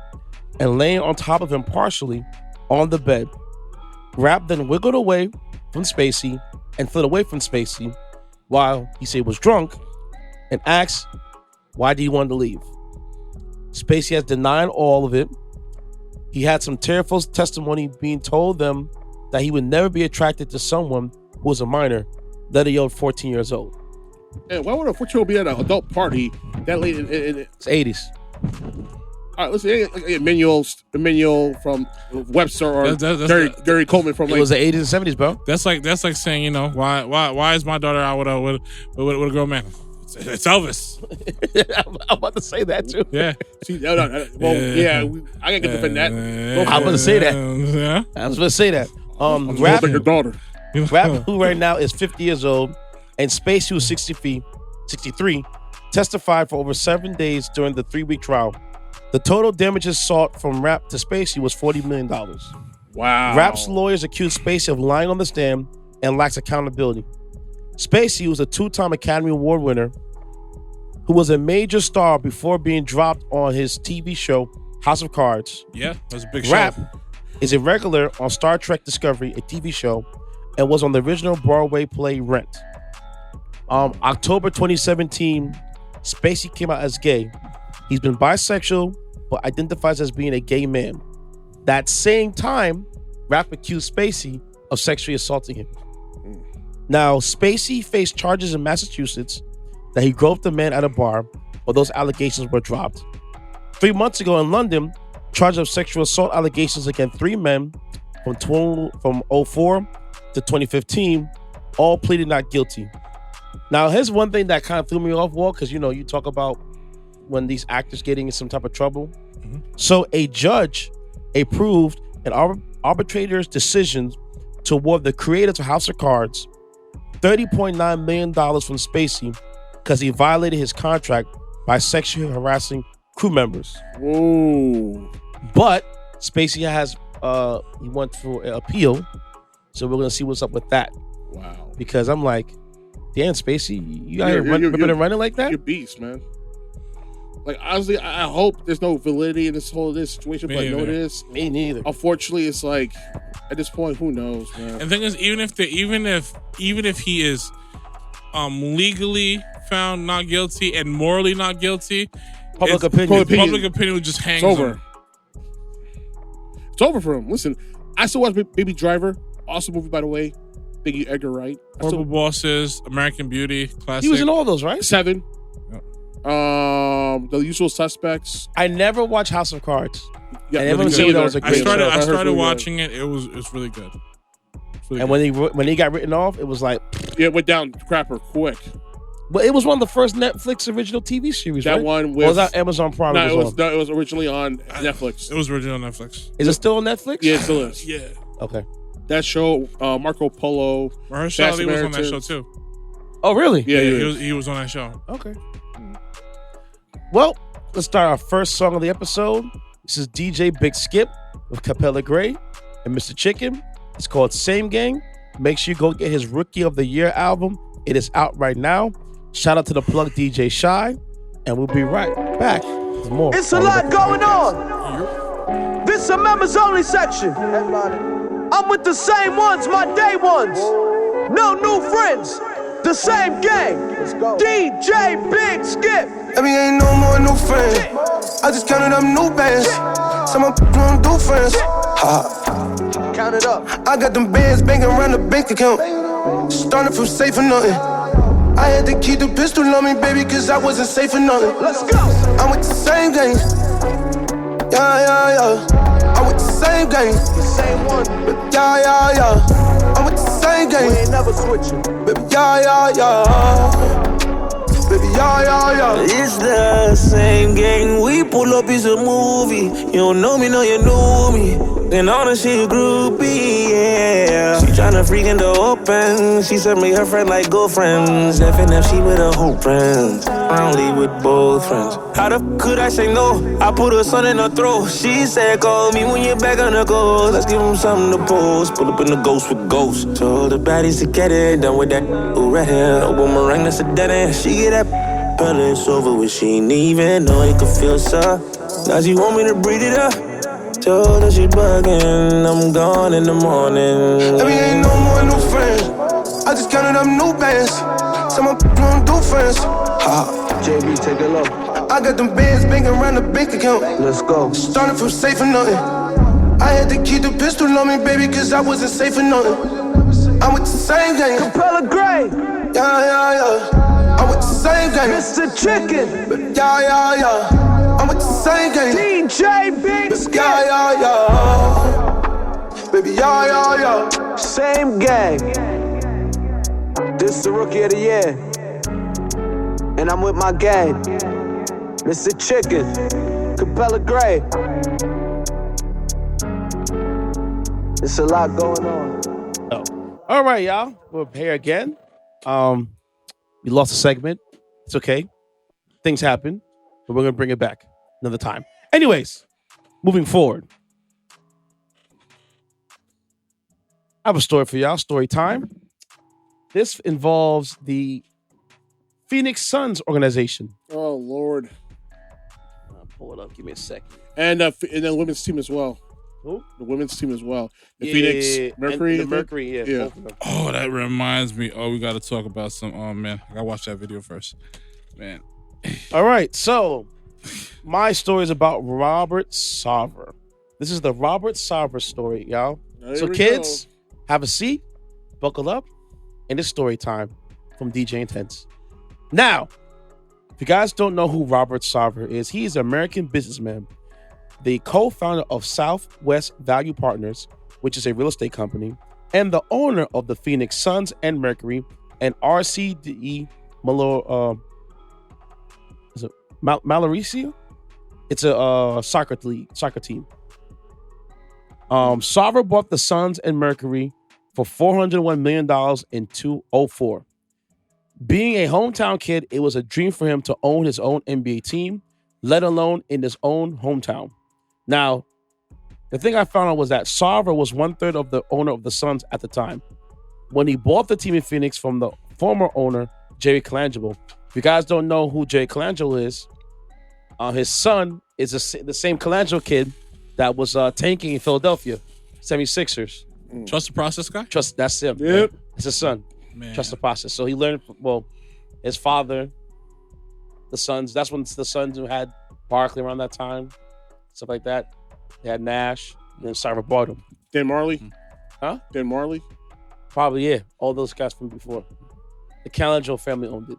and laying on top of him partially on the bed. Rapp then wiggled away from Spacey and fled away from Spacey while he said he was drunk and asked, why do you want to leave? Spacey has denied all of it. He had some tearful testimony being told them that he would never be attracted to someone who was a minor, let alone 14 years old. And why would a 14-year-old be at an adult party that late in It's 80s. right, listen, Emmanuel from Webster or Gary Coleman from. It was the 80s and 70s, bro. That's like saying, you know, why is my daughter out with a girl man? It's Elvis. I'm about to say that too. Yeah. I gotta defend that. I'm about to say that. Yeah. I was going to say that. Rapp, your daughter. Rapp, who right now is 50 years old, and Spacey, who's 63, testified for over 7 days during the 3-week trial. The total damages sought from Rapp to Spacey was $40 million. Wow. Rapp's lawyers accused Spacey of lying on the stand and lacks accountability. Spacey was a 2-time Academy Award winner who was a major star before being dropped on his TV show House of Cards. Yeah, that was a big Rapp show. is a regular on Star Trek Discovery, a TV show, and was on the original Broadway play Rent. October 2017, Spacey came out as gay. He's been bisexual, but identifies as being a gay man. That same time, Rapp accused Spacey of sexually assaulting him. Now, Spacey faced charges in Massachusetts that he groped a man at a bar, but those allegations were dropped. 3 months ago in London, charges of sexual assault allegations against 3 men from 2004 to 2015, all pleaded not guilty. Now, here's one thing that kind of threw me off, Walt, because, you know, you talk about when these actors getting in some type of trouble. Mm-hmm. So a judge approved an arbitrator's decision to award the creators of House of Cards $30.9 million from Spacey because he violated his contract by sexually harassing crew members. Whoa. But Spacey has, he went for an appeal, so we're going to see what's up with that. Wow. Because I'm like, damn, Spacey, you out here ripping and running like that? You're beast, man. Like, honestly, I hope there's no validity in this situation, but I know it is. Me neither. Unfortunately, it's like, at this point, who knows, man? And the thing is, even if he is legally found not guilty and morally not guilty, public opinion would just hang. It's over. It's over for him. Listen, I still watch Baby Driver. Awesome movie, by the way. Thank you, Edgar Wright. Horrible Bosses, American Beauty, classic. He was in all those, right? 7. Yep. The Usual Suspects. I never watched House of Cards. Yeah, everyone said that was a great show. I started watching it. It's really good. Really good. When he got written off, it was like, yeah, it went down crapper quick. But it was one of the first Netflix original TV series. That right? one with, or was that Amazon Prime? No, it was originally on Netflix. It was originally on Netflix. Is it still on Netflix? Yeah, it still is. Yeah. Okay. That show, Marco Polo. Mahershala Ali was on that show too. Oh, really? Yeah, he was on that show. Okay. Well, let's start our first song of the episode. This is DJ Big Skipp with Capella Gray and Mr. Chicken. It's called Same Gang. Make sure you go get his Rookie of the Year album. It is out right now. Shout out to the plug DJ Shy, and we'll be right back with more. It's a lot going on. This is a members only section. I'm with the same ones, my day ones. No new friends, the same gang. DJ Big Skipp. I mean, ain't no more new friends. I just counted up new bands. Some of them don't do friends. Ha. Count it up. I got them bands banging around the bank account. Started from safe for nothing. I had to keep the pistol on me, baby, cause I wasn't safe for nothing. Let's go. I'm with the same gang. Yeah. I'm with the same gang. The same one. Yeah. I'm with the same gang. We ain't never switching. Baby, yeah. Baby, yeah. It's the same gang. We pull up, it's a movie. You don't know me, no, you know me. Then all the shit groupie, yeah. She tryna freak in the open. She sent me her friend like girlfriends. F&F, she with her whole friends. I only with both friends. How the f could I say no? I put her son in her throat. She said, call me when you're back on the coast. Let's give him something to post. Pull up in the ghost with ghosts. Told the baddies to get it. Done with that ooh, right here. No boomerang, that's a dead end. She get that Pella, it's over with. She ain't even know it could feel so. Now she want me to breathe it up. Told her she bugging, I'm gone in the morning. I mean, ain't no more new friends. I just counted up new bands. Some of them don't do friends. Ha. JB, take a look. I got them bands banging around the bank account. Let's go. Started from safe for nothing. I had to keep the pistol on me, baby, cause I wasn't safe for nothing. I'm with the same gang. Capella Gray. Yeah. I'm with the same game. Mr. Chicken, Yeah. I'm with the same game. DJ Big Skipp, Yeah. Baby, yeah. same gang. This the rookie of the year, and I'm with my gang. Mr. Chicken, Capella Gray. It's a lot going on. Oh. All right, y'all. We're here again. We lost a segment. It's okay. Things happen, but we're gonna bring it back another time. Anyways, moving forward. I have a story for y'all. Story time. This involves the Phoenix Suns organization. Oh Lord. I'll pull it up. Give me a second. And the women's team as well. Who? The women's team as well. The Yeah, Phoenix Mercury. and the Mercury, yeah. Yeah. Both of them. Oh, that reminds me. Oh, we got to talk about some. Oh man, I gotta watch that video first. Man, All right, so my story is about Robert Sarver. This is the Robert Sarver story, y'all. There So we kids, have a seat, buckle up, and it's story time from DJ Intense. Now, if you guys don't know who Robert Sarver is, he's an American businessman, the co-founder of Southwest Value Partners, which is a real estate company, and the owner of the Phoenix Suns and Mercury and RCDE Malaricia? It's a soccer team. Sarver bought the Suns and Mercury for $401 million in 2004. Being a hometown kid, it was a dream for him to own his own NBA team, let alone in his own hometown. Now, the thing I found out was that Sarver was 1/3 of the owner of the Suns at the time. When he bought the team in Phoenix from the former owner, Jerry Colangelo. If you guys don't know who Jerry Colangelo is, his son is the same Colangelo kid that was tanking in Philadelphia, 76ers. trust the process, guy. That's him. Yep. It's his son. Man. Trust the process. So he learned, his father, the Suns. That's when the Suns who had Barkley around that time, stuff like that. They had Nash, and then Sarver bought him. Dan Marley. Huh? Dan Marley. Probably, yeah. All those guys from before. The Colangelo family owned it.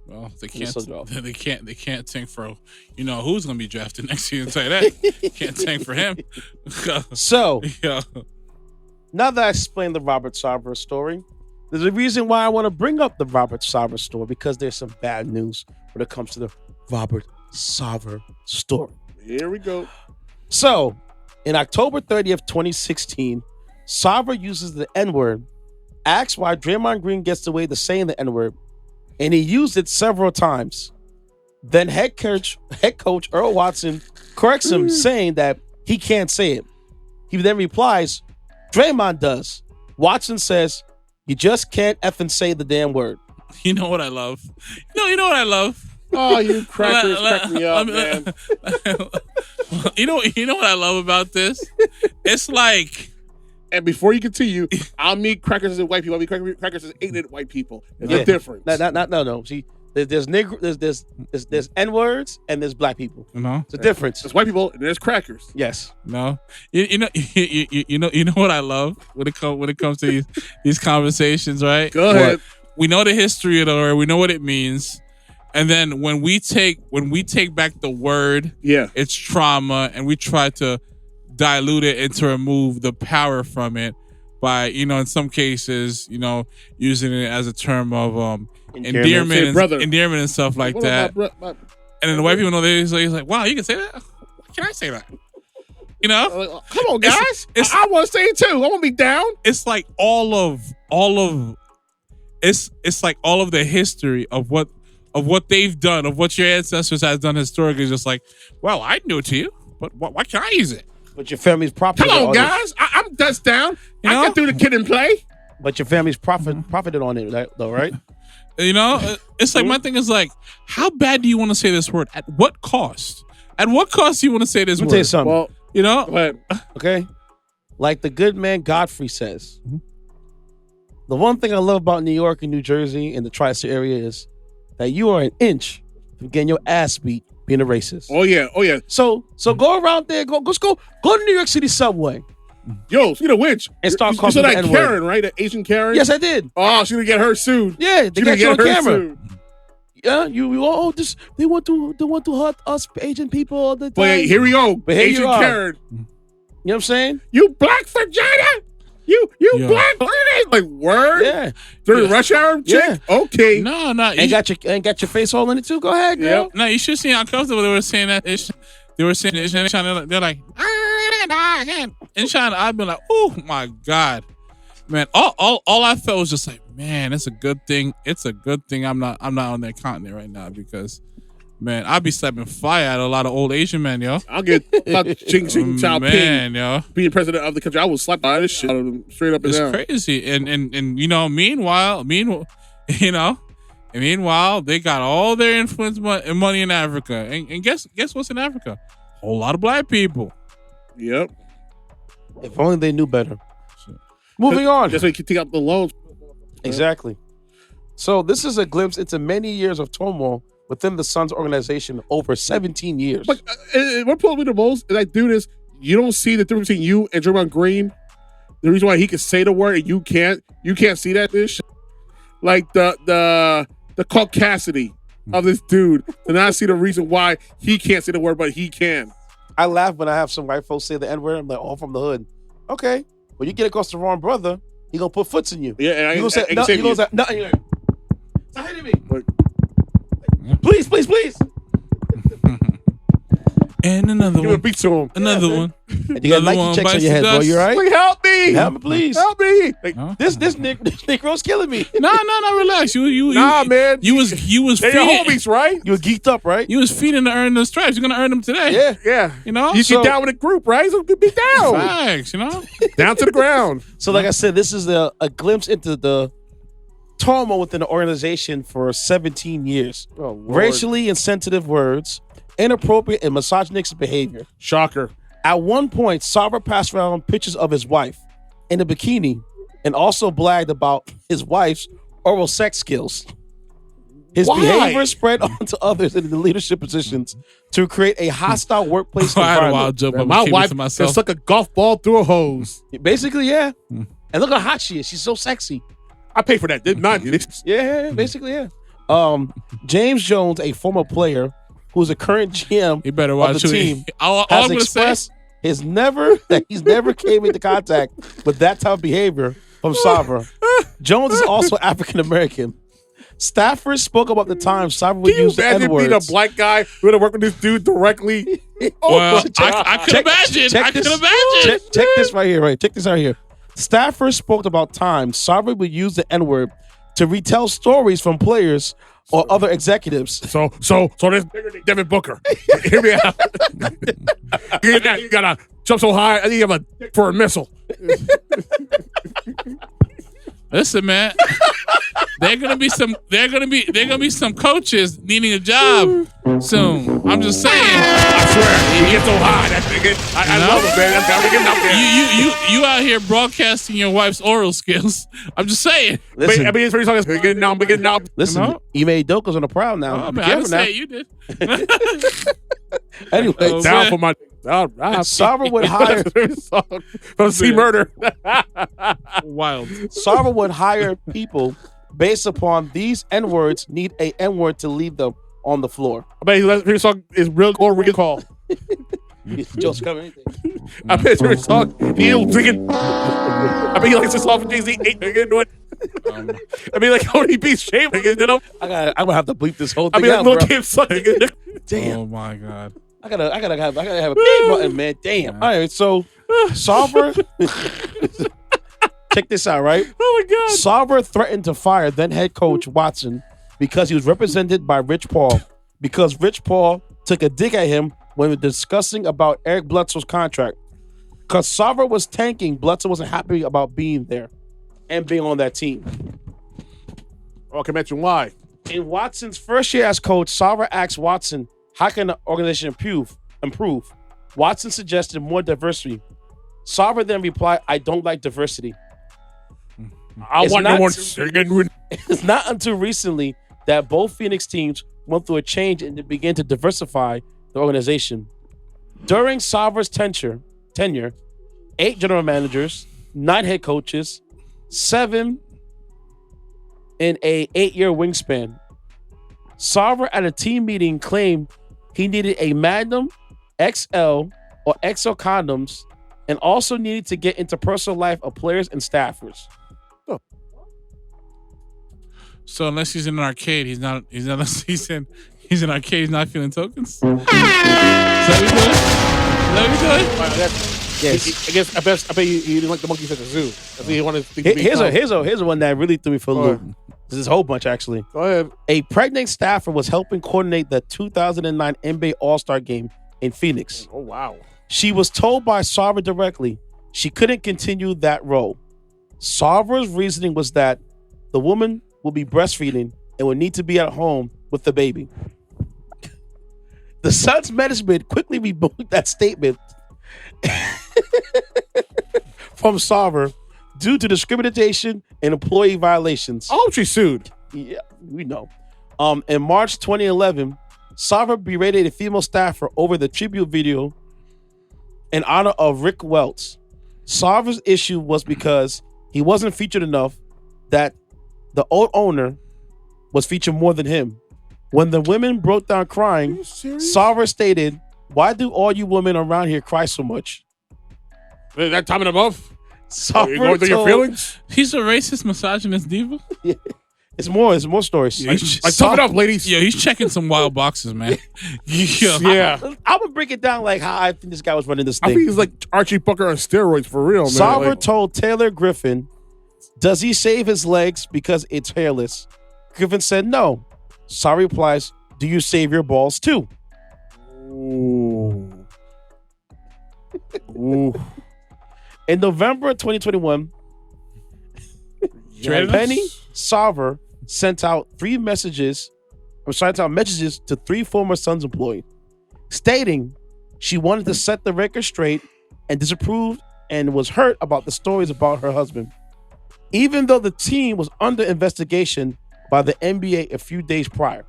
Well, they It's so dope. can't. They can't tank for. You know who's gonna be drafted next year? I'll tell you that. Can't tank for him. So, Yeah. now that I explained the Robert Sarver story, there's a reason why I want to bring up the Robert Sarver story, because there's some bad news when it comes to the Robert Sarver story. Here we go. So, in October 30th, 2016, Sarver uses the N-word, asks why Draymond Green gets away to saying the N-word, and he used it several times. Then head coach Earl Watson corrects him, saying that he can't say it. He then replies, Draymond does. Watson says, you just can't effing say the damn word. You know what I love? You know what I love? Oh, you crackers crack me up, man. You know what I love about this? It's like, And before you continue, I'll meet crackers as white people. I'll meet crackers as ignorant white people. There's a difference. No. See, there's N-words and there's black people. you know, It's a difference. There's white people and there's crackers. Yes. no, you know what I love when it comes to these conversations, right? Go ahead. We know the history of the word. We know what it means. And then when we take back the word, it's trauma, and we try to dilute it and to remove the power from it by, in some cases, using it as a term of endearment and stuff like that. And then the white people know he's like, wow, you can say that? Why can't I say that? Come on, guys. I want to say it too. I want to be down. It's like all of it's like all of the history of what they've done, of what your ancestors has done historically, is just like, well, I knew it to you, but why can't I use it? But your family's profited. Come on, guys. I'm dust down. I can do the kid and play. But your family's profited on it, though, right? It's like, my thing is like, how bad do you want to say this word? At what cost? At what cost do you want to say this Let me word? tell you something. Well, go ahead. Okay? Like the good man Godfrey says, the one thing I love about New York and New Jersey and the tri-state area is that you are an inch from getting your ass beat being a racist. Oh yeah. So go around there, go to New York City subway. Yo, speaking of which, And start you calling saw the that N-word. Karen, right? That Asian Karen? Yes, I did. Oh, she's gonna get her sued. Yeah, they She's gonna got you on get her camera. sued. Yeah, you just they want to hurt us Asian people all the time. But here we go. But here Asian you are. Karen. You know what I'm saying? You black vagina. You black vagina. Like word. Yeah. During rush hour, chick. Yeah. Okay. No. Ain't got your face all in it too. Go ahead, girl. Yep. No, you should see how comfortable they were saying that. They were saying it in China. They're like, in China, I've been like, oh my God, man. All I felt was just like, man, it's a good thing. It's a good thing I'm not on that continent right now because, man, I'll be slapping fire at a lot of old Asian men, yo. I'll get Ching Ching Chao Man, Ping yo. being president of the country. I will slap by this shit out of them straight up and It's down. crazy. And you know, meanwhile, they got all their influence and money in Africa. And guess what's in Africa? A whole lot of black people. Yep. If only they knew better. Moving on. Just so you can take out the loans. Exactly. So this is a glimpse into many years of turmoil within the Suns organization over 17 years. But what pulls me the most is like, dude, you don't see the difference between you and Draymond Green. The reason why he can say the word and you can't see that this like the caucasity of this dude to not see the reason why he can't say the word, but he can. I laugh when I have some white folks say the N-word. I'm like, oh, from the hood. Okay. Well, you get across the wrong brother, he gonna put foots in you. Yeah, and you gonna say, I no, say you gonna say, no, you're like, stop hitting me. Please. And another Give a one. beat to him. Another one. And you got Nike checks on your head, bro. You all right? Like, help me. Help me, please. Help me. Like, This Negro's killing me. No, relax. You man. You was They're feeding. your homies, right? You were geeked up, right? You was feeding to earn the stripes. You're gonna earn them today. Yeah. Yeah. You know? You So- get down with a group, right? So be down. Facts, you know? Down to the ground. So, like I said, this is a glimpse into the turmoil within the organization for 17 years. Oh, Lord. Racially insensitive words, inappropriate and misogynistic behavior. Shocker. At one point, Sarver passed around pictures of his wife in a bikini and also blagged about his wife's oral sex skills. His Why? behavior spread onto others in the leadership positions to create a hostile workplace I had a environment. wild joke. Man, I'm my keeping wife to can myself. suck a golf ball through a hose. Basically, yeah. And look how hot she is. She's so sexy. I pay for that. Did not. Yeah, basically, yeah. James Jones, a former player who's a current GM You better of watch the who team, all has I'm gonna say. expressed he's never came into contact with that type of behavior from Sarver. Jones is also African American. Staffers spoke about the time Sarver would Can you use the imagine being a N-words. black guy who had to work with this dude directly? Well, Check- I could check- imagine. check I could this- imagine. Check this right here, right? Check this out here. Staffers spoke about times Sarver would use the N-word to retell stories from players or other executives. So this nigga named Devin Booker. Hear me out. You gotta jump so high. I think you have a dick for a missile. Listen, man. There gonna be some coaches needing a job soon. I'm just saying. I swear, he gets so high. That nigga, I love him, man. That's how we get him out there. You out here broadcasting your wife's oral skills. I'm just saying. Listen, I mean, his first song is "Getting Down, Getting Down." listen, No. Ime Udoka's on the prowl now. Oh, Be man, I careful didn't now. say it, you did. Anyway, Oh, Down man. for my. Sarver would hire from C Murder. Wild. Sarver would hire people based upon these N-words need a N-word to leave them on the floor. I bet his favorite song is "Real or Recall." Jokes cover anything. I bet his favorite song "He'll Drinking." I bet he likes this song from Jay-Z. I mean, like how many beats shape? You know? I'm gonna have to bleep this whole I thing mean, out, like bro. Lil Kim sucking. Damn, Oh my God. I gotta have a beep button, man. Damn. All right, so Sarver, check this out, right? Oh my God. Sarver threatened to fire then head coach Watson because he was represented by Rich Paul. Because Rich Paul took a dig at him when discussing about Eric Bledsoe's contract. Because Sarver was tanking, Bledsoe wasn't happy about being there and being on that team. Oh, I can mention why. In Watson's first year as coach, Sarver asked Watson, how can the organization improve? Watson suggested more diversity. Sarver then replied, I don't like diversity. I It's want not- no one singing. It's not until recently that both Phoenix teams went through a change and began to diversify the organization. During Sarver's tenure, 8 general managers, 9 head coaches, 7 in a 8-year wingspan. Sarver at a team meeting claimed he needed a Magnum, XL, or XL condoms, and also needed to get into personal life of players and staffers. So unless he's in an arcade, he's in arcade, he's not feeling tokens. Is that what he's doing? Yes. I bet he didn't like the monkeys at the zoo. I think he wanted to Here's one that really threw me for a loop. This is a whole bunch, actually. Go ahead. A pregnant staffer was helping coordinate the 2009 NBA All-Star Game in Phoenix. Oh, wow. She was told by Sarver directly she couldn't continue that role. Sarver's reasoning was that the woman will be breastfeeding and would need to be at home with the baby. The Suns management quickly rebuked that statement from Sarver due to discrimination and employee violations. Oh, she sued. Yeah, we know. In March 2011, Sarver berated a female staffer over the tribute video in honor of Rick Welts. Sarver's issue was because he wasn't featured enough that the old owner was featured more than him. When the women broke down crying, Sarver stated, "Why do all you women around here cry so much?" That time and above? Sarver You going through your feelings? He's a racist, misogynist diva. Yeah. It's more stories. Like, tough it up, ladies. Yeah, he's checking some wild boxes, man. Yeah. I'm gonna break it down like how I think this guy was running this thing. I think he's like Archie Bunker on steroids for real, man. Sarver told Taylor Griffin, "Does he shave his legs because it's hairless?" Griffin said no. Sarver replies, "Do you shave your balls too?" Ooh. Ooh. In November 2021, Penny Sarver sent out messages to 3 former Suns employees, stating she wanted to set the record straight and disapproved and was hurt about the stories about her husband, even though the team was under investigation by the NBA a few days prior.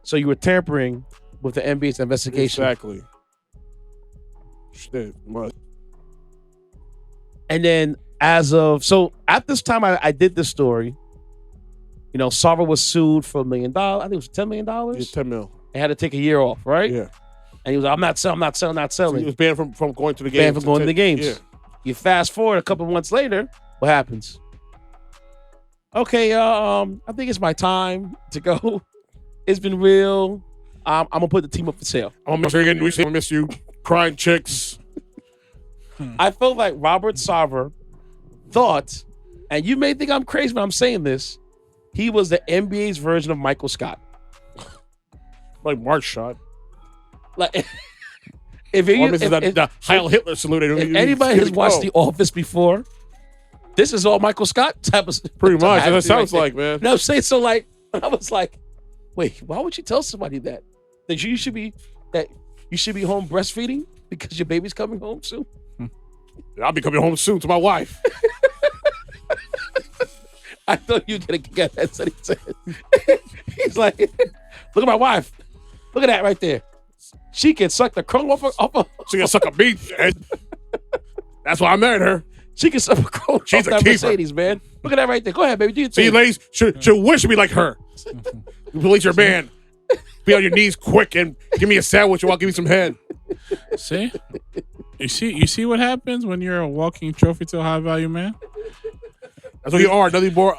So you were tampering with the NBA's investigation. Exactly. Shit, what? And then at this time I did this story, Sarver was sued for $1 million. I think it was $10 million. Yeah, $10 million. And had to take a year off, right? Yeah. And he was like, I'm not selling. So he was banned from going to the games. Banned from going to the games. Yeah. You fast forward a couple months later, what happens? Okay, I think it's my time to go. It's been real. I'm gonna put the team up for sale. I'm gonna miss you, crying chicks. I felt like Robert Sarver thought, and you may think I'm crazy when I'm saying this, he was the NBA's version of Michael Scott. Like Mark shot. Like if the Heil Hitler salute. If anybody has watched The Office before, this is all Michael Scott type of pretty much. That sounds like, man. You know what I'm saying? So like, I was like, wait, why would you tell somebody that you should be home breastfeeding because your baby's coming home soon? I'll be coming home soon to my wife. I thought you were gonna get that. He said. He's like, look at my wife. Look at that right there. She can suck the crumb off her. She can suck a beat. That's why I married her. She can suck a crumb She's off a that keeper. Mercedes, man. Look at that right there. Go ahead, baby. Do your thing. See, ladies, she'll wish to be like her. You police your man. Be on your knees quick and give me a sandwich or I'll give you some head. See? You see what happens when you're a walking trophy to a high value man? That's what you are. Nothing more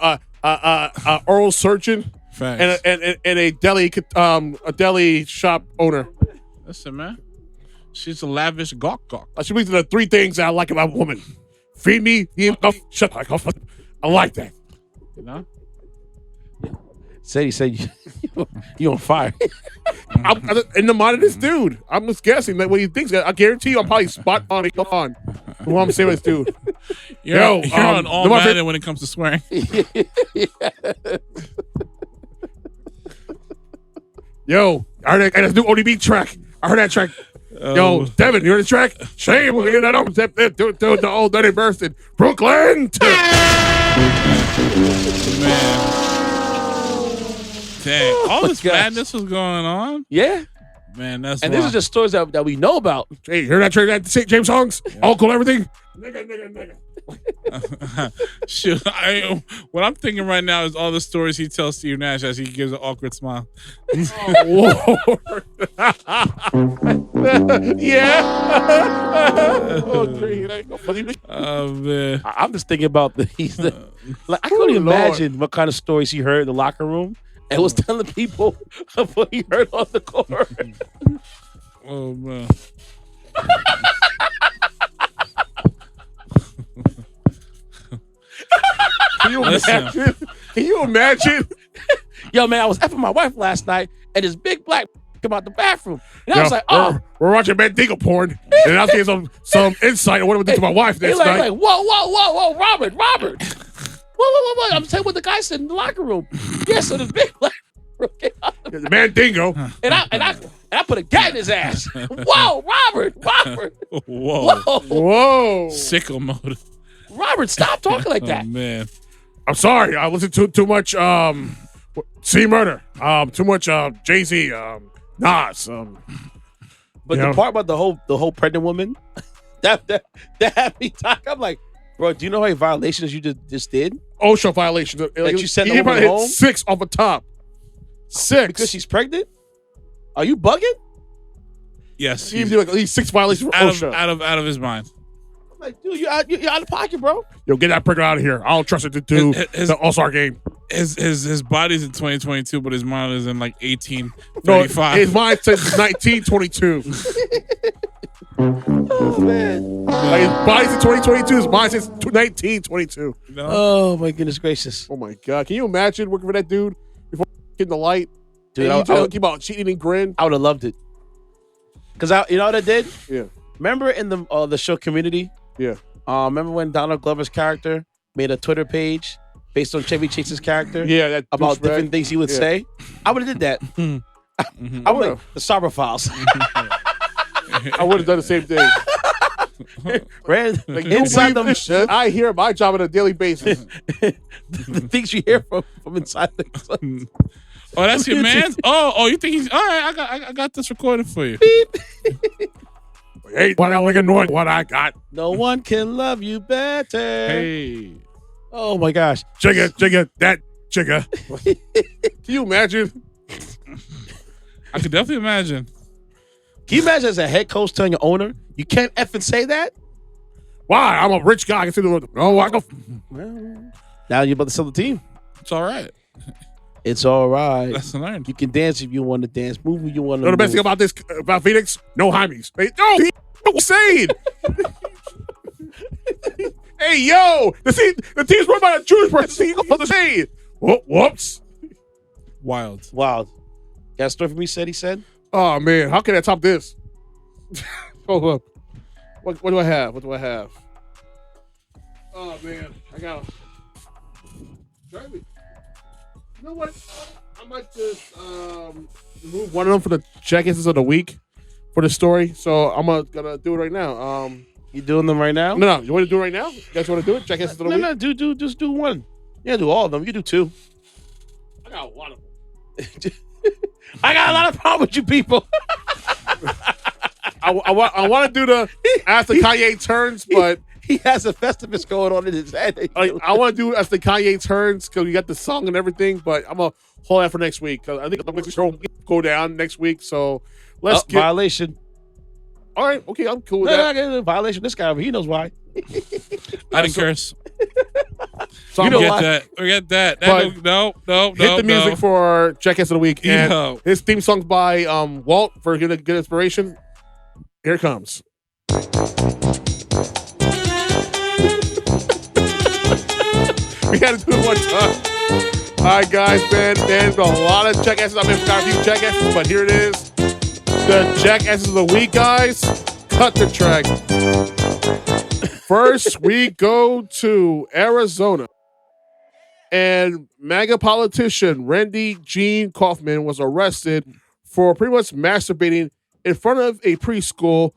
oral surgeon Facts. and a deli shop owner. Listen, man. She's a lavish gawk. She means the 3 things I like about a woman. Feed me, shut up. I like that. You know? He said you on fire. I'm in the mind of this dude. I'm just guessing that what he thinks. I guarantee you I'm probably spot on. Come on. What I'm saying with this dude. You're on all Madden when it comes to swearing. Yo, I heard that new ODB track. I heard that track. Yo, Devin, you heard the track? Shame. We'll get that on. The old Dirty Bursted. Brooklyn. Man. Dang. All this madness was going on? Yeah. Man, that's and wild. these are just stories that we know about. Hey, you heard that track? That St. James songs? Yeah. All cool, everything? Nigga. Shoot, what I'm thinking right now is all the stories he tells Steve Nash as he gives an awkward smile. Oh, yeah. Oh, great. Oh man. I'm just thinking about like I couldn't imagine what kind of stories he heard in the locker room and was telling people of what he heard on the court. Oh man. Can you imagine? Can you imagine? Yo, man, I was effing my wife last night, and this big black came out the bathroom, and I was like, "Oh, we're watching Mandingo porn," and I was getting some insight on what I did to my wife next night. Like, whoa, Robert, whoa. I'm saying what the guy said in the locker room. Yeah, so this big black came out the Mandingo, and I put a gat in his ass. Whoa, Robert. Whoa. Sicko mode. Robert, stop talking like that. Oh, man. I'm sorry. I listened to too much C Murder. Too much Jay-Z, Nas. But the part about the whole pregnant woman, that had me talk. I'm like, bro, do you know how many violations you just did? OSHA violations. That you sent the woman woman home? 6 off the top. 6. Because she's pregnant? Are you bugging? Yes. He like at least 6 violations for OSHA. Out of his mind. Like, dude, you're out of pocket, bro. Yo, get that pregnant out of here. I don't trust it to do the All-Star game. His body's in 2022, but his mind is in like 1835. No, his mind says 1922. Oh, man. Like, his body's in 2022, his mind says 1922. No. Oh, my goodness gracious. Oh, my God. Can you imagine working for that dude before getting the light? Dude, and keep about cheating and grin? I would have loved it. Because you know what I did? Yeah. Remember in the show Community? Yeah. Remember when Donald Glover's character made a Twitter page based on Chevy Chase's character? Yeah, that about different things he would say. I would have did that. I would have the Sarver files. I would have done the same thing. Like inside them, I hear my job on a daily basis. the things you hear from inside the. Oh, that's your man. Oh, you think he's all right? I got this recorded for you. Hey, what I like annoying what I got. No one can love you better. Hey. Oh my gosh. Jigga, that jigga. Can you imagine? I could definitely imagine. Can you imagine as a head coach telling your owner, you can't effing say that? Why? I'm a rich guy. I can say the word. No, I go. Well, now you're about to sell the team. It's all right. It's all right. Lesson learned. You can dance if you want to dance. Move if you want to You know the best thing about this, about Phoenix? No Heimies. Hey, no, what's saying? Hey, yo, the team's run by a Jewish person. You go to say whoops. Wild. Got a story for me? He said. Oh man, how can I top this? Hold up. What do I have? Oh man, I got. You know what? I might just remove one of them for the jackasses of the week for the story. So I'm gonna do it right now. You doing them right now? No. You want to do it right now? You guys want to do it? Jackasses of the week? No. Just do one. Yeah, do all of them. You do 2. I got a lot of them. I got a lot of problems with you people. I want to do the as the Kanye turns, but he has a Festivus going on in his head. I want to do as the Kanye turns because we got the song and everything. But I'm gonna hold that for next week because I think the show will go down next week. So let's get violation. All right, okay, I'm cool with that. No, violation. This guy, he knows why. I didn't curse. So Forget that. No. Hit the music for Jackass of the Week. And his theme song's by Walt for good inspiration. Here it comes. We had to do it one time. All right, guys, man. There's a lot of Jackasses. I forgot a few Jackasses, but here it is. The Jackasses of the Week, guys. Cut the track. First, we go to Arizona. And MAGA politician Randy Gene Kaufman was arrested for pretty much masturbating in front of a preschool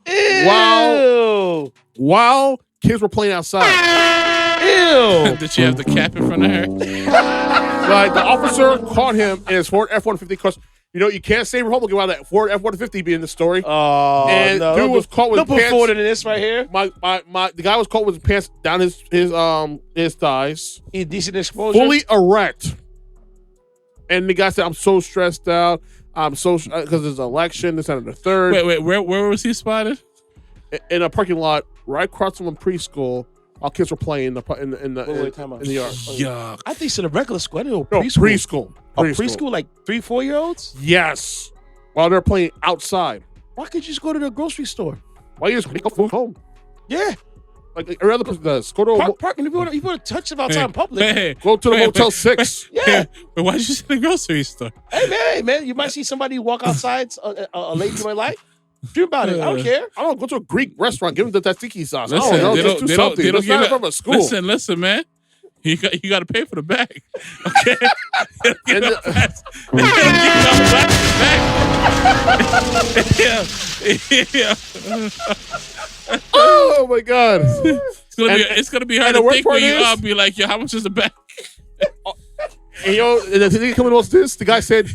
while kids were playing outside. Ew! Did she have the cap in front of her? But the officer caught him in his Ford F-150 because You know, you can't say Republican without that Ford F-150 being the story. Oh, and no. dude was caught with don't put pants. forward in this right here. The guy was caught with pants down his thighs. Decent exposure. Fully erect. And the guy said, I'm so stressed out. I'm so because there's an election. This and the third. Wait, where was he spotted? In a parking lot right across from a preschool while kids were playing in the yard. Yuck. I think it's in a regular school. I didn't know No, preschool. preschool. Preschool, like 3-4-year-olds? Yes. While they're playing outside. Why could you just go to the grocery store? Why you just make up food home? Yeah. Like every other person does. Go to Park, if you want to touch about time in public. go to the Motel 6. Yeah. But why'd you sit in the grocery store? Hey, man, you might see somebody walk outside, a lady you might like. Dream about it. I don't care. I don't go to a Greek restaurant. Give them the tzatziki sauce. Listen, I don't know. they Just do something. It's not from a school. Listen, man. You got to pay for the bag. Okay. Oh my God. It's gonna be hard to think when you be like, yo, how much is the bag? And the thing coming with this, the guy said,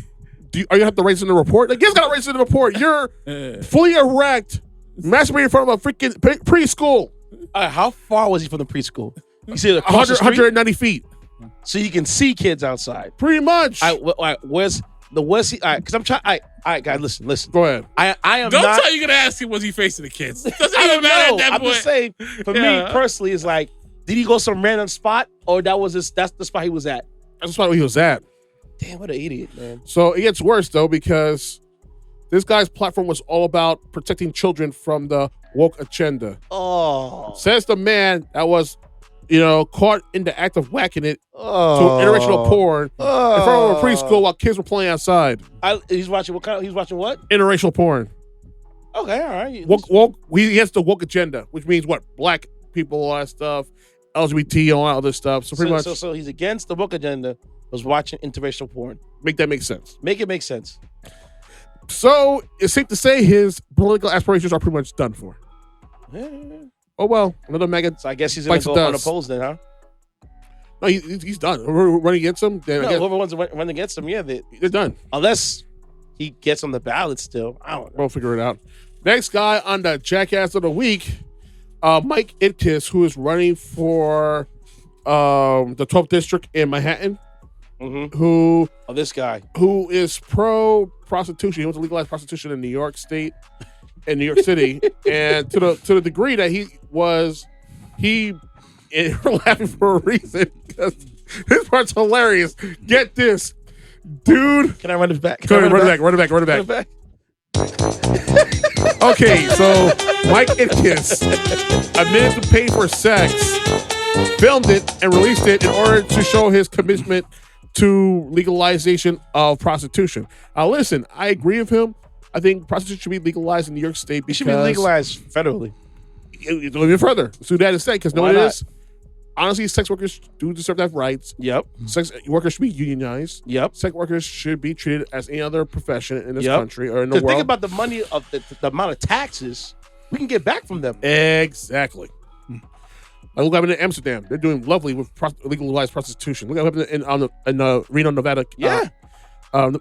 are you gonna have to raise it in the report? Like, yes, gotta raise it in the report. You're fully erect, masturbating in front of a freaking preschool. How far was he from the preschool? You said 190 feet. So you can see kids outside. Pretty much. Where's he? Because I'm trying. All right, guys, listen. Go ahead. I am Don't not. tell you gonna ask him, was he facing the kids? Doesn't I even don't matter know. at that I'm point. just saying, for me personally, it's like, did he go some random spot, or that's the spot he was at? That's the spot where he was at. Damn, what an idiot, man. So it gets worse though, because this guy's platform was all about protecting children from the woke agenda. Oh, Says the man that was, caught in the act of whacking it to interracial porn in front of a preschool while kids were playing outside. He's watching what kind? He's watching what? Interracial porn. Okay, all right. Woke. He has the woke agenda, which means what? Black people, all that stuff, LGBT, all that other stuff. So pretty much. So he's against the woke agenda. Was watching interracial porn. Make that make sense. Make it make sense. So it's safe to say his political aspirations are pretty much done for. Yeah. Oh well, another maggot. So I guess he's going to go unopposed then, huh? No, he's done. Whoever running against him, whoever wants to run against him, yeah, they're done. Unless he gets on the ballot still. I don't know. We'll figure it out. Next guy on the Jackass of the Week, Mike Itkis, who is running for the 12th district in Manhattan. Mm-hmm. This guy who is pro prostitution. He wants to legalize prostitution in New York State and New York City, and to the degree that and we're laughing for a reason because this part's hilarious. Get this, dude. Can I run it back? Run it back. Okay, so Mike Itkis admitted to pay for sex, filmed it, and released it in order to show his commitment to legalization of prostitution. Now, listen, I agree with him. I think prostitution should be legalized in New York State. It should be legalized federally. Even further. So that is said, because no one is. Honestly, sex workers do deserve to have rights. Yep. Sex workers should be unionized. Yep. Sex workers should be treated as any other profession in this country or in the world. Think about the money of the amount of taxes we can get back from them. Exactly. I look up in Amsterdam. They're doing lovely with legalized prostitution. Look up in Reno, Nevada.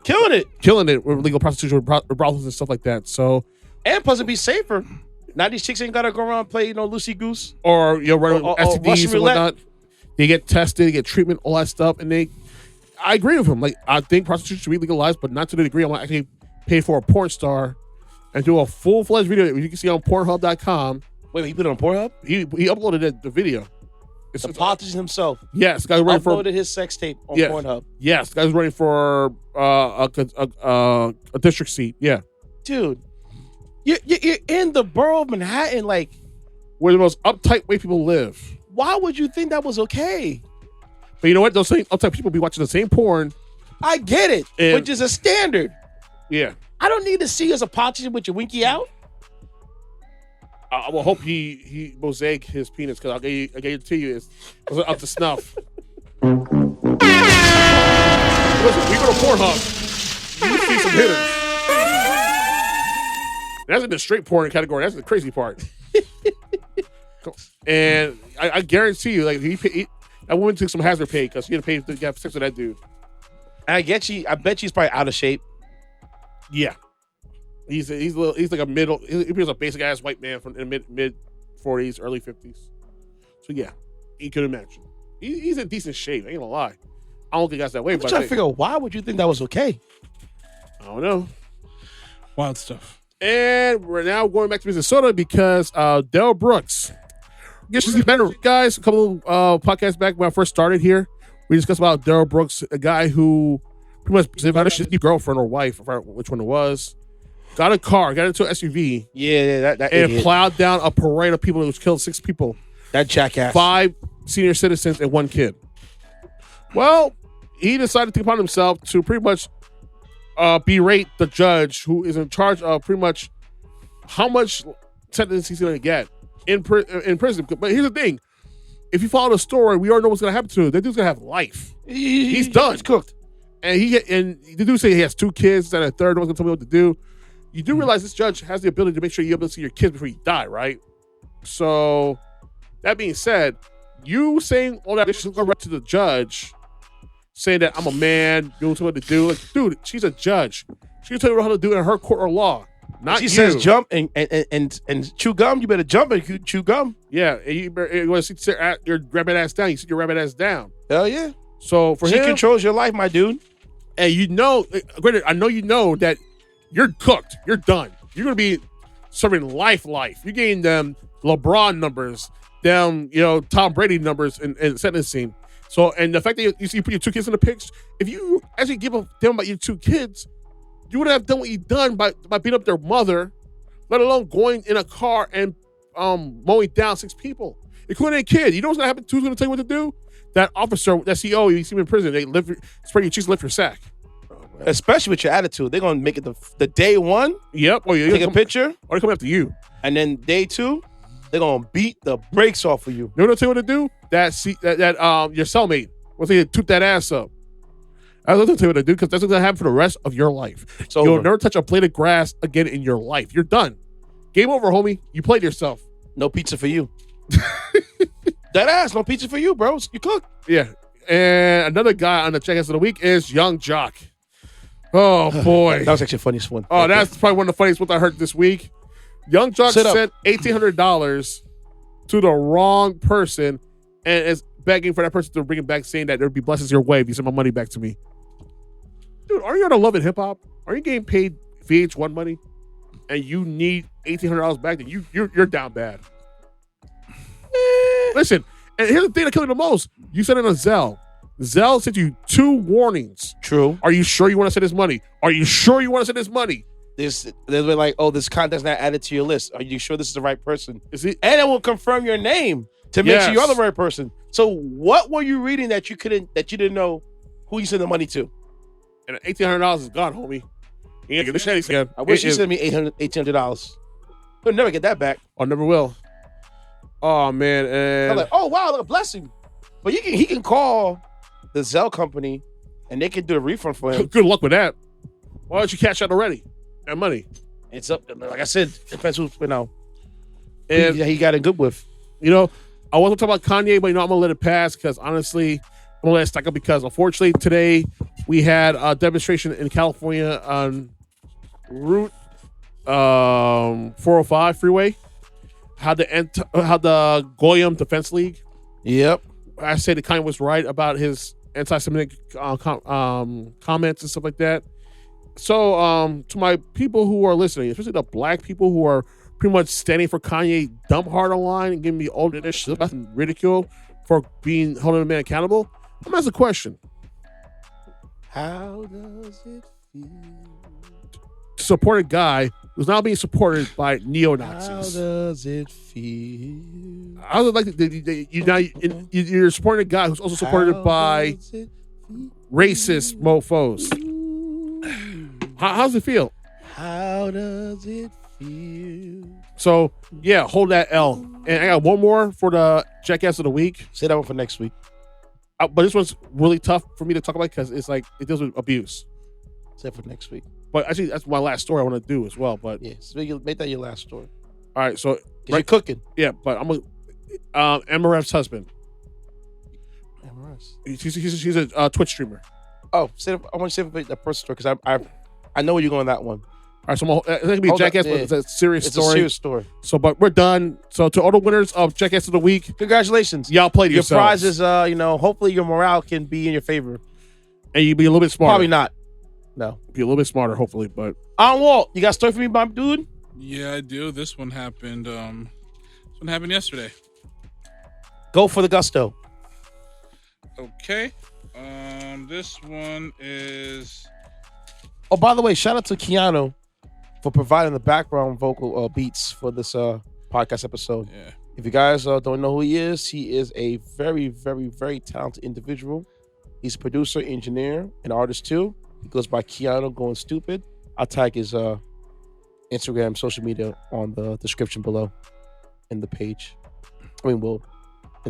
Killing it with legal prostitution, with brothels and stuff like that. So, and plus, it'd be safer. Now these chicks ain't gotta go around and play, loosey goose or running STDs and whatnot. They get tested, they get treatment, all that stuff, and I agree with him. Like, I think prostitution should be legalized, but not to the degree I'm actually pay for a porn star and do a full-fledged video that you can see on Pornhub.com. Wait, he put it on Pornhub? He uploaded the video. It's the politician himself. Yes, the guy running uploaded his sex tape on Pornhub. Yes, the guy's running for a district seat. Yeah, dude, you're in the borough of Manhattan, like where the most uptight way people live. Why would you think that was okay? But you know what? Those same uptight people be watching the same porn. I get it, which is a standard. Yeah, I don't need to see you as a politician with your winky out. I will hope he mosaic his penis because I guarantee you it's up to snuff. Listen, we go to Pornhub. You see some hitters. That's in the straight porn category. That's the crazy part. And I guarantee you, like that woman took some hazard pay because she had to pay to get sex with that dude. I bet she's probably out of shape. Yeah, he's like a middle. He was a basic ass white man from the mid 40s, early 50s. So yeah, you could imagine. He's in decent shape. I ain't gonna lie. I don't think that's that way. I'm trying to figure out why would you think that was okay? I don't know. Wild stuff. And we're now going back to Minnesota because Darrell Brooks. Yes, she's better, guys. A couple podcasts back when I first started here, we discussed about Darrell Brooks, a guy who pretty much about his girlfriend or wife, I forgot which one it was. Got a car, got into an SUV. Yeah, that and idiot. plowed down a parade of people which killed 6 people. That jackass. 5 senior citizens and 1 kid. Well, he decided to take upon himself to pretty much berate the judge who is in charge of pretty much how much sentence he's going to get in prison. But here's the thing. If you follow the story, we already know what's going to happen to him. That dude's going to have life. He's done. He's cooked. And the dude say he has 2 kids and a third one's going to tell me what to do. You do realize this judge has the ability to make sure you're able to see your kids before you die, right? So, that being said, you saying all that right to the judge, saying that I'm a man, doing what to do. Like, dude, she's a judge. She can tell you how to do it in her court or law. Not she you. says jump and chew gum. You better jump and chew gum. Yeah, and you want to sit your rabbit ass down. You sit your rabbit ass down. Hell yeah. So for she him, controls your life, my dude. And you know, granted, I know you know that you're cooked. You're done. You're gonna be serving life. You're getting them LeBron numbers, them Tom Brady numbers in sentencing. So, and the fact that you put your 2 kids in the pics, if you actually give a damn about your 2 kids, you would have done what you've done by beating up their mother, let alone going in a car and mowing down 6 people, including a kid. You know what's gonna happen? Who's gonna tell you what to do? That officer, that CEO, you see him in prison. They spread your cheeks, lift your sack. Especially with your attitude, they're gonna make it the day 1. Yep. Or take a picture, or they come after you, and then day 2, they're gonna beat the brakes off of you. You know what I tell you what to do? That your cellmate, once they toot that ass up. I was going to tell you what to do because that's what's going to happen for the rest of your life. So you'll never touch a blade of grass again in your life. You're done. Game over, homie. You played yourself. No pizza for you. That ass, no pizza for you, bro. You cook. Yeah. And another guy on the Jackass of the Week is Young Jock. Oh, boy. That was actually the funniest one. Oh, that's probably one of the funniest ones I heard this week. Young Jock sent $1,800 to the wrong person and is begging for that person to bring it back, saying that there'd be blessings your way if you send my money back to me. Dude, are you on a Love and Hip Hop? Are you getting paid VH1 money and you need $1,800 back? Then you're down bad. Listen, and here's the thing that killed me the most. You sent it on Zelle. Zelle sent you 2 warnings. True. Are you sure you want to send this money? Are you sure you want to send this money? They're like, oh, this contact's not added to your list. Are you sure this is the right person? Is it? And it will confirm your name to make sure you're the right person. So what were you reading that you didn't know who you sent the money to? And $1,800 is gone, homie. You ain't get this shit again. I wish you sent me $800. You'll never get that back. I never will. Oh man, and I'm like, oh wow, look, bless him. But he can call the Zelle company and they can do a refund for him. Good luck with that. Why don't you cash out already? That money. It's up. Like I said, depends who and he got in good with. I wasn't talking about Kanye, but I'm gonna let it pass because honestly, I'm gonna let it stack up because unfortunately today we had a demonstration in California on Route 405 Freeway. How the Goyim Defense League. Yep. I said that Kanye was right about his anti-Semitic comments and stuff like that. So to my people who are listening, especially the black people who are pretty much standing for Kanye dumb hard online and giving me all this shit and ridicule for holding a man accountable, I'm asking a question. How does it feel to support a guy who's now being supported by neo-Nazis? How does it feel? I would like you're supporting a guy who's also supported by racist mofos. How's it feel? How does it feel? So yeah, hold that L. And I got one more for the Jackass of the Week. Say that one for next week. But this one's really tough for me to talk about because it's like it deals with abuse. Say it for next week. But actually, that's my last story I want to do as well. But yeah, so make that your last story. All right, so you're cooking. Yeah, but I'm Amaref's husband. Amaref. She's a Twitch streamer. Oh, I want to say the first story because I I know where you're going with that one. All right, so it's going to be a Jackass, but it's a serious It's story. a serious story. So, but we're done. So, to all the winners of Jackass of the Week, Congratulations. y'all played Your yourselves. prize is, hopefully your morale can be in your favor. And you be a little bit smarter. Probably not. No. Be a little bit smarter, hopefully. But Walt, you got a story for me, my dude? Yeah, I do. This one happened. Yesterday. Go for the gusto. Okay. This one is. Oh, by the way, shout out to Keanu for providing the background vocal beats for this podcast episode. Yeah. If you guys don't know who he is a very, very, very talented individual. He's a producer, engineer, and artist too. He goes by Keanu Going Stupid. I'll tag his Instagram, social media on the description below in the page. In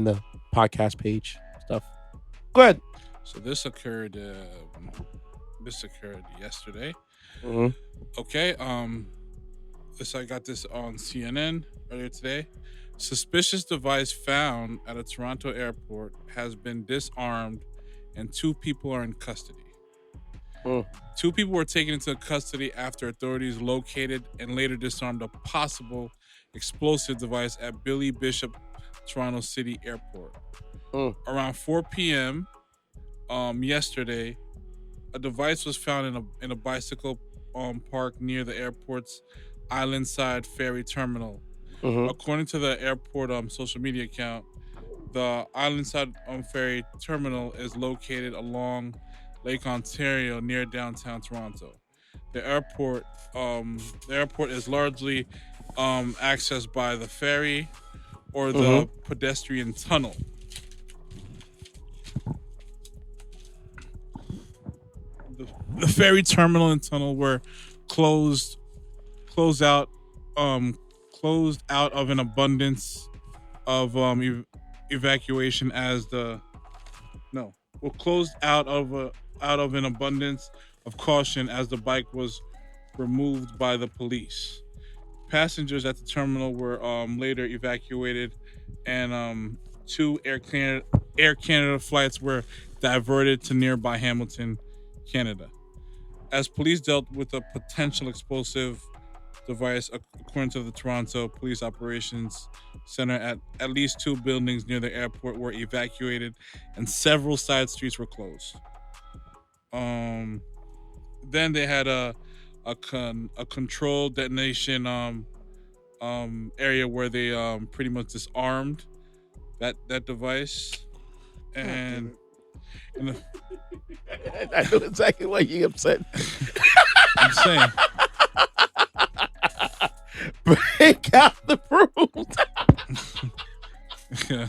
the podcast page stuff. Go ahead. So this occurred yesterday. Mm-hmm. Okay. I got this on CNN earlier today. Suspicious device found at a Toronto airport has been disarmed, and 2 people are in custody. 2 people were taken into custody after authorities located and later disarmed a possible explosive device at Billy Bishop Toronto City Airport. Around 4 p.m. Yesterday, a device was found in a bicycle park near the airport's Islandside Ferry Terminal. According to the airport social media account, the Islandside Ferry Terminal is located along Lake Ontario near downtown Toronto. The airport is largely accessed by the ferry or the pedestrian tunnel. The ferry terminal and tunnel were closed out of an abundance of evacuation closed out of an abundance of caution as the bike was removed by the police. Passengers at the terminal were later evacuated, and 2 Air Canada flights were diverted to nearby Hamilton, Canada. As police dealt with a potential explosive device, according to the Toronto Police Operations Center, at least 2 buildings near the airport were evacuated and several side streets were closed. Then they had a controlled detonation area where they pretty much disarmed that device. And I know exactly why you're upset. I'm saying, break out the brooms. yeah.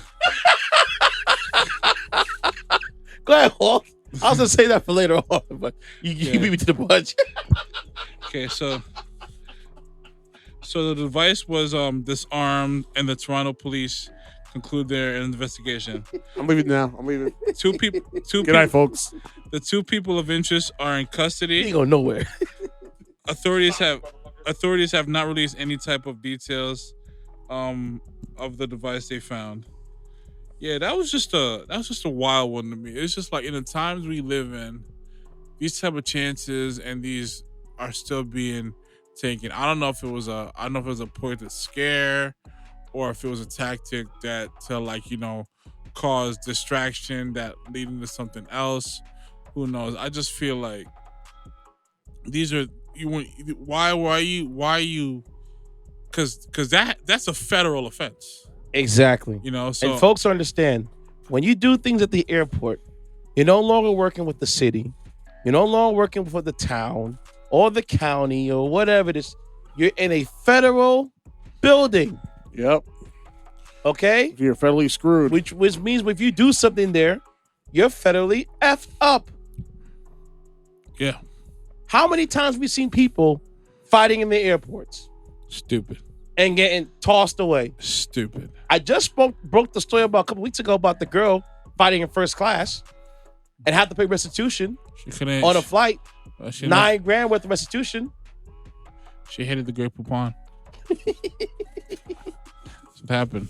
Go ahead, Walt. I was gonna say that for later on, but you beat me to the punch. Okay, so the device was disarmed, and the Toronto police conclude their investigation. I'm leaving now. I'm leaving. 2 people. Good night, folks. The 2 people of interest are in custody. You ain't going nowhere. Authorities have not released any type of details of the device they found. Yeah, that was just a wild one to me. It's just like, in the times we live in, these type of chances and these are still being taken. I don't know if it was a point to scare, or if it was a tactic that to cause distraction that leading to something else. Who knows? I just feel like these are why are you because that's a federal offense. Exactly. So, and folks understand, when you do things at the airport, you're no longer working with the city. You're no longer working for the town or the county or whatever it is. You're in a federal building. Yep. Okay? You're federally screwed. Which means if you do something there, you're federally effed up. Yeah. How many times have we seen people fighting in the airports? Stupid. And getting tossed away. Stupid. I just broke the story about a couple weeks ago about the girl fighting in first class and had to pay restitution on a flight. $9,000 worth of restitution. She hated the Great Poupon. That's what happened.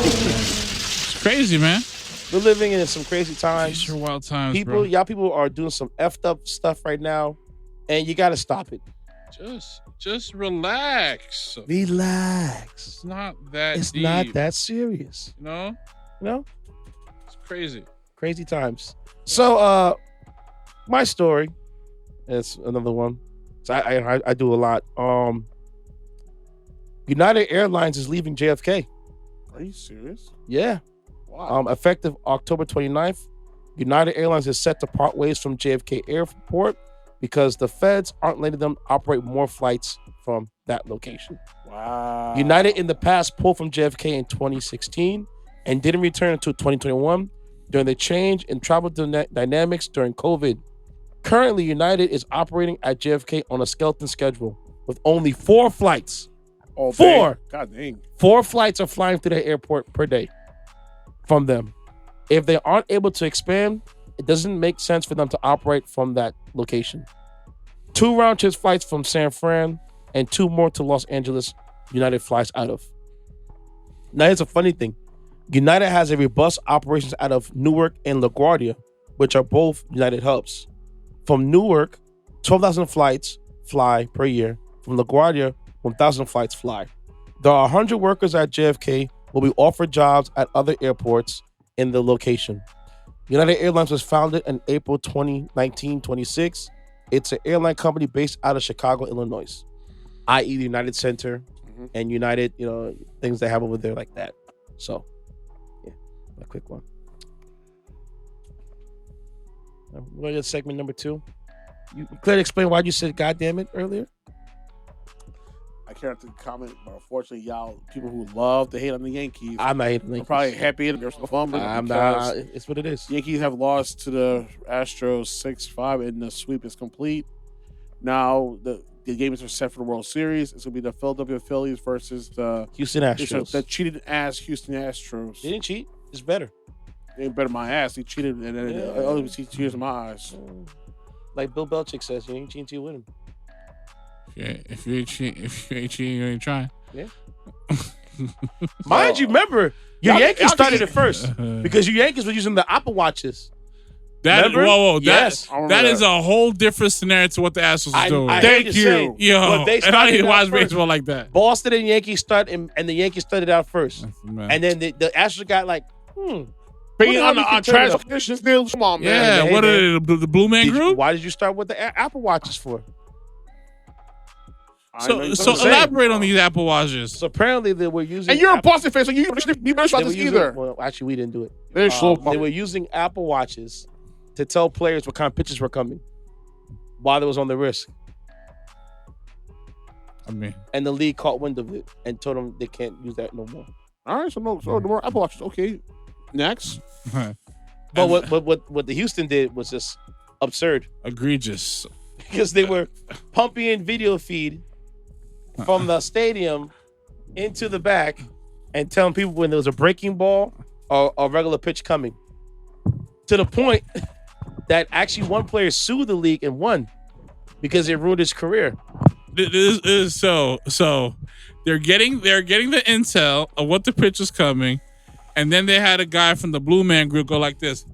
It's crazy, man. We're living in some crazy times. These are wild times, People are doing some effed up stuff right now, and you got to stop it. Just relax. Relax. It's not that It's deep. not that serious. No? No? It's crazy. Crazy times. So, my story is another one. So I do a lot. United Airlines is leaving JFK. Are you serious? Yeah. Wow. Effective October 29th, United Airlines is set to part ways from JFK Airport because the feds aren't letting them operate more flights from that location. Wow. United in the past pulled from JFK in 2016 and didn't return until 2021 during the change in travel dynamics during COVID. Currently, United is operating at JFK on a skeleton schedule with only 4 flights. All 4. day. God dang. 4 flights are flying through the airport per day from them. If they aren't able to expand, it doesn't make sense for them to operate from that location. 2 round-trip flights from San Fran and 2 more to Los Angeles United flies out of. Now, here's a funny thing. United has a robust operations out of Newark and LaGuardia, which are both United hubs. From Newark, 12,000 flights fly per year. From LaGuardia, 1,000 flights fly. There are 100 workers at JFK who will be offered jobs at other airports in the location. United Airlines was founded in April 1926. It's an airline company based out of Chicago, Illinois, i.e. the United Center and United, things they have over there like that. So, yeah, a quick one. What is segment number 2? You could explain why you said "God damn it" earlier. I can't have to comment, but unfortunately, y'all, people who love to hate on the Yankees, I'm not hating the are Yankees. probably happy they're so fun. I'm not. It's what it is. Yankees have lost to the Astros 6-5, and the sweep is complete. Now the games are set for the World Series. It's gonna be the Philadelphia Phillies versus the Houston Astros. the cheated ass Houston Astros. They didn't cheat. It's better. They ain't better than my ass. He cheated, and then I only see tears in my eyes. Like Bill Belichick says, you ain't cheating till you win him. If you ain't cheating, you ain't trying. Yeah. Mind you, remember, your Yankees started it first because your Yankees were using the Apple Watches. Remember? Whoa, yes. that is a whole different scenario to what the Astros was doing. Thank you. Yo, and I didn't watch baseball like that. Boston and Yankees started, and the Yankees started out first. And then the Astros got like, Being on trash conditions, still, come on, man. Yeah, Hey, what man. are the Blue Man Group? Why did you start with the Apple Watches for? So elaborate on these Apple Watches. So apparently they were using. And you're a Boston fan, so you better start this either. Well, actually, we didn't do it. They were using Apple Watches to tell players what kind of pitches were coming while they was on the wrist. And the league caught wind of it and told them they can't use that no more. All right, so no more Apple Watches. Okay, next. But what the Houston did was just absurd. Egregious. Because they were pumping in video feed from the stadium into the back and telling people when there was a breaking ball or a regular pitch coming. To the point that actually one player sued the league and won because it ruined his career. So they're getting the intel of what the pitch was coming, and then they had a guy from the Blue Man Group go like this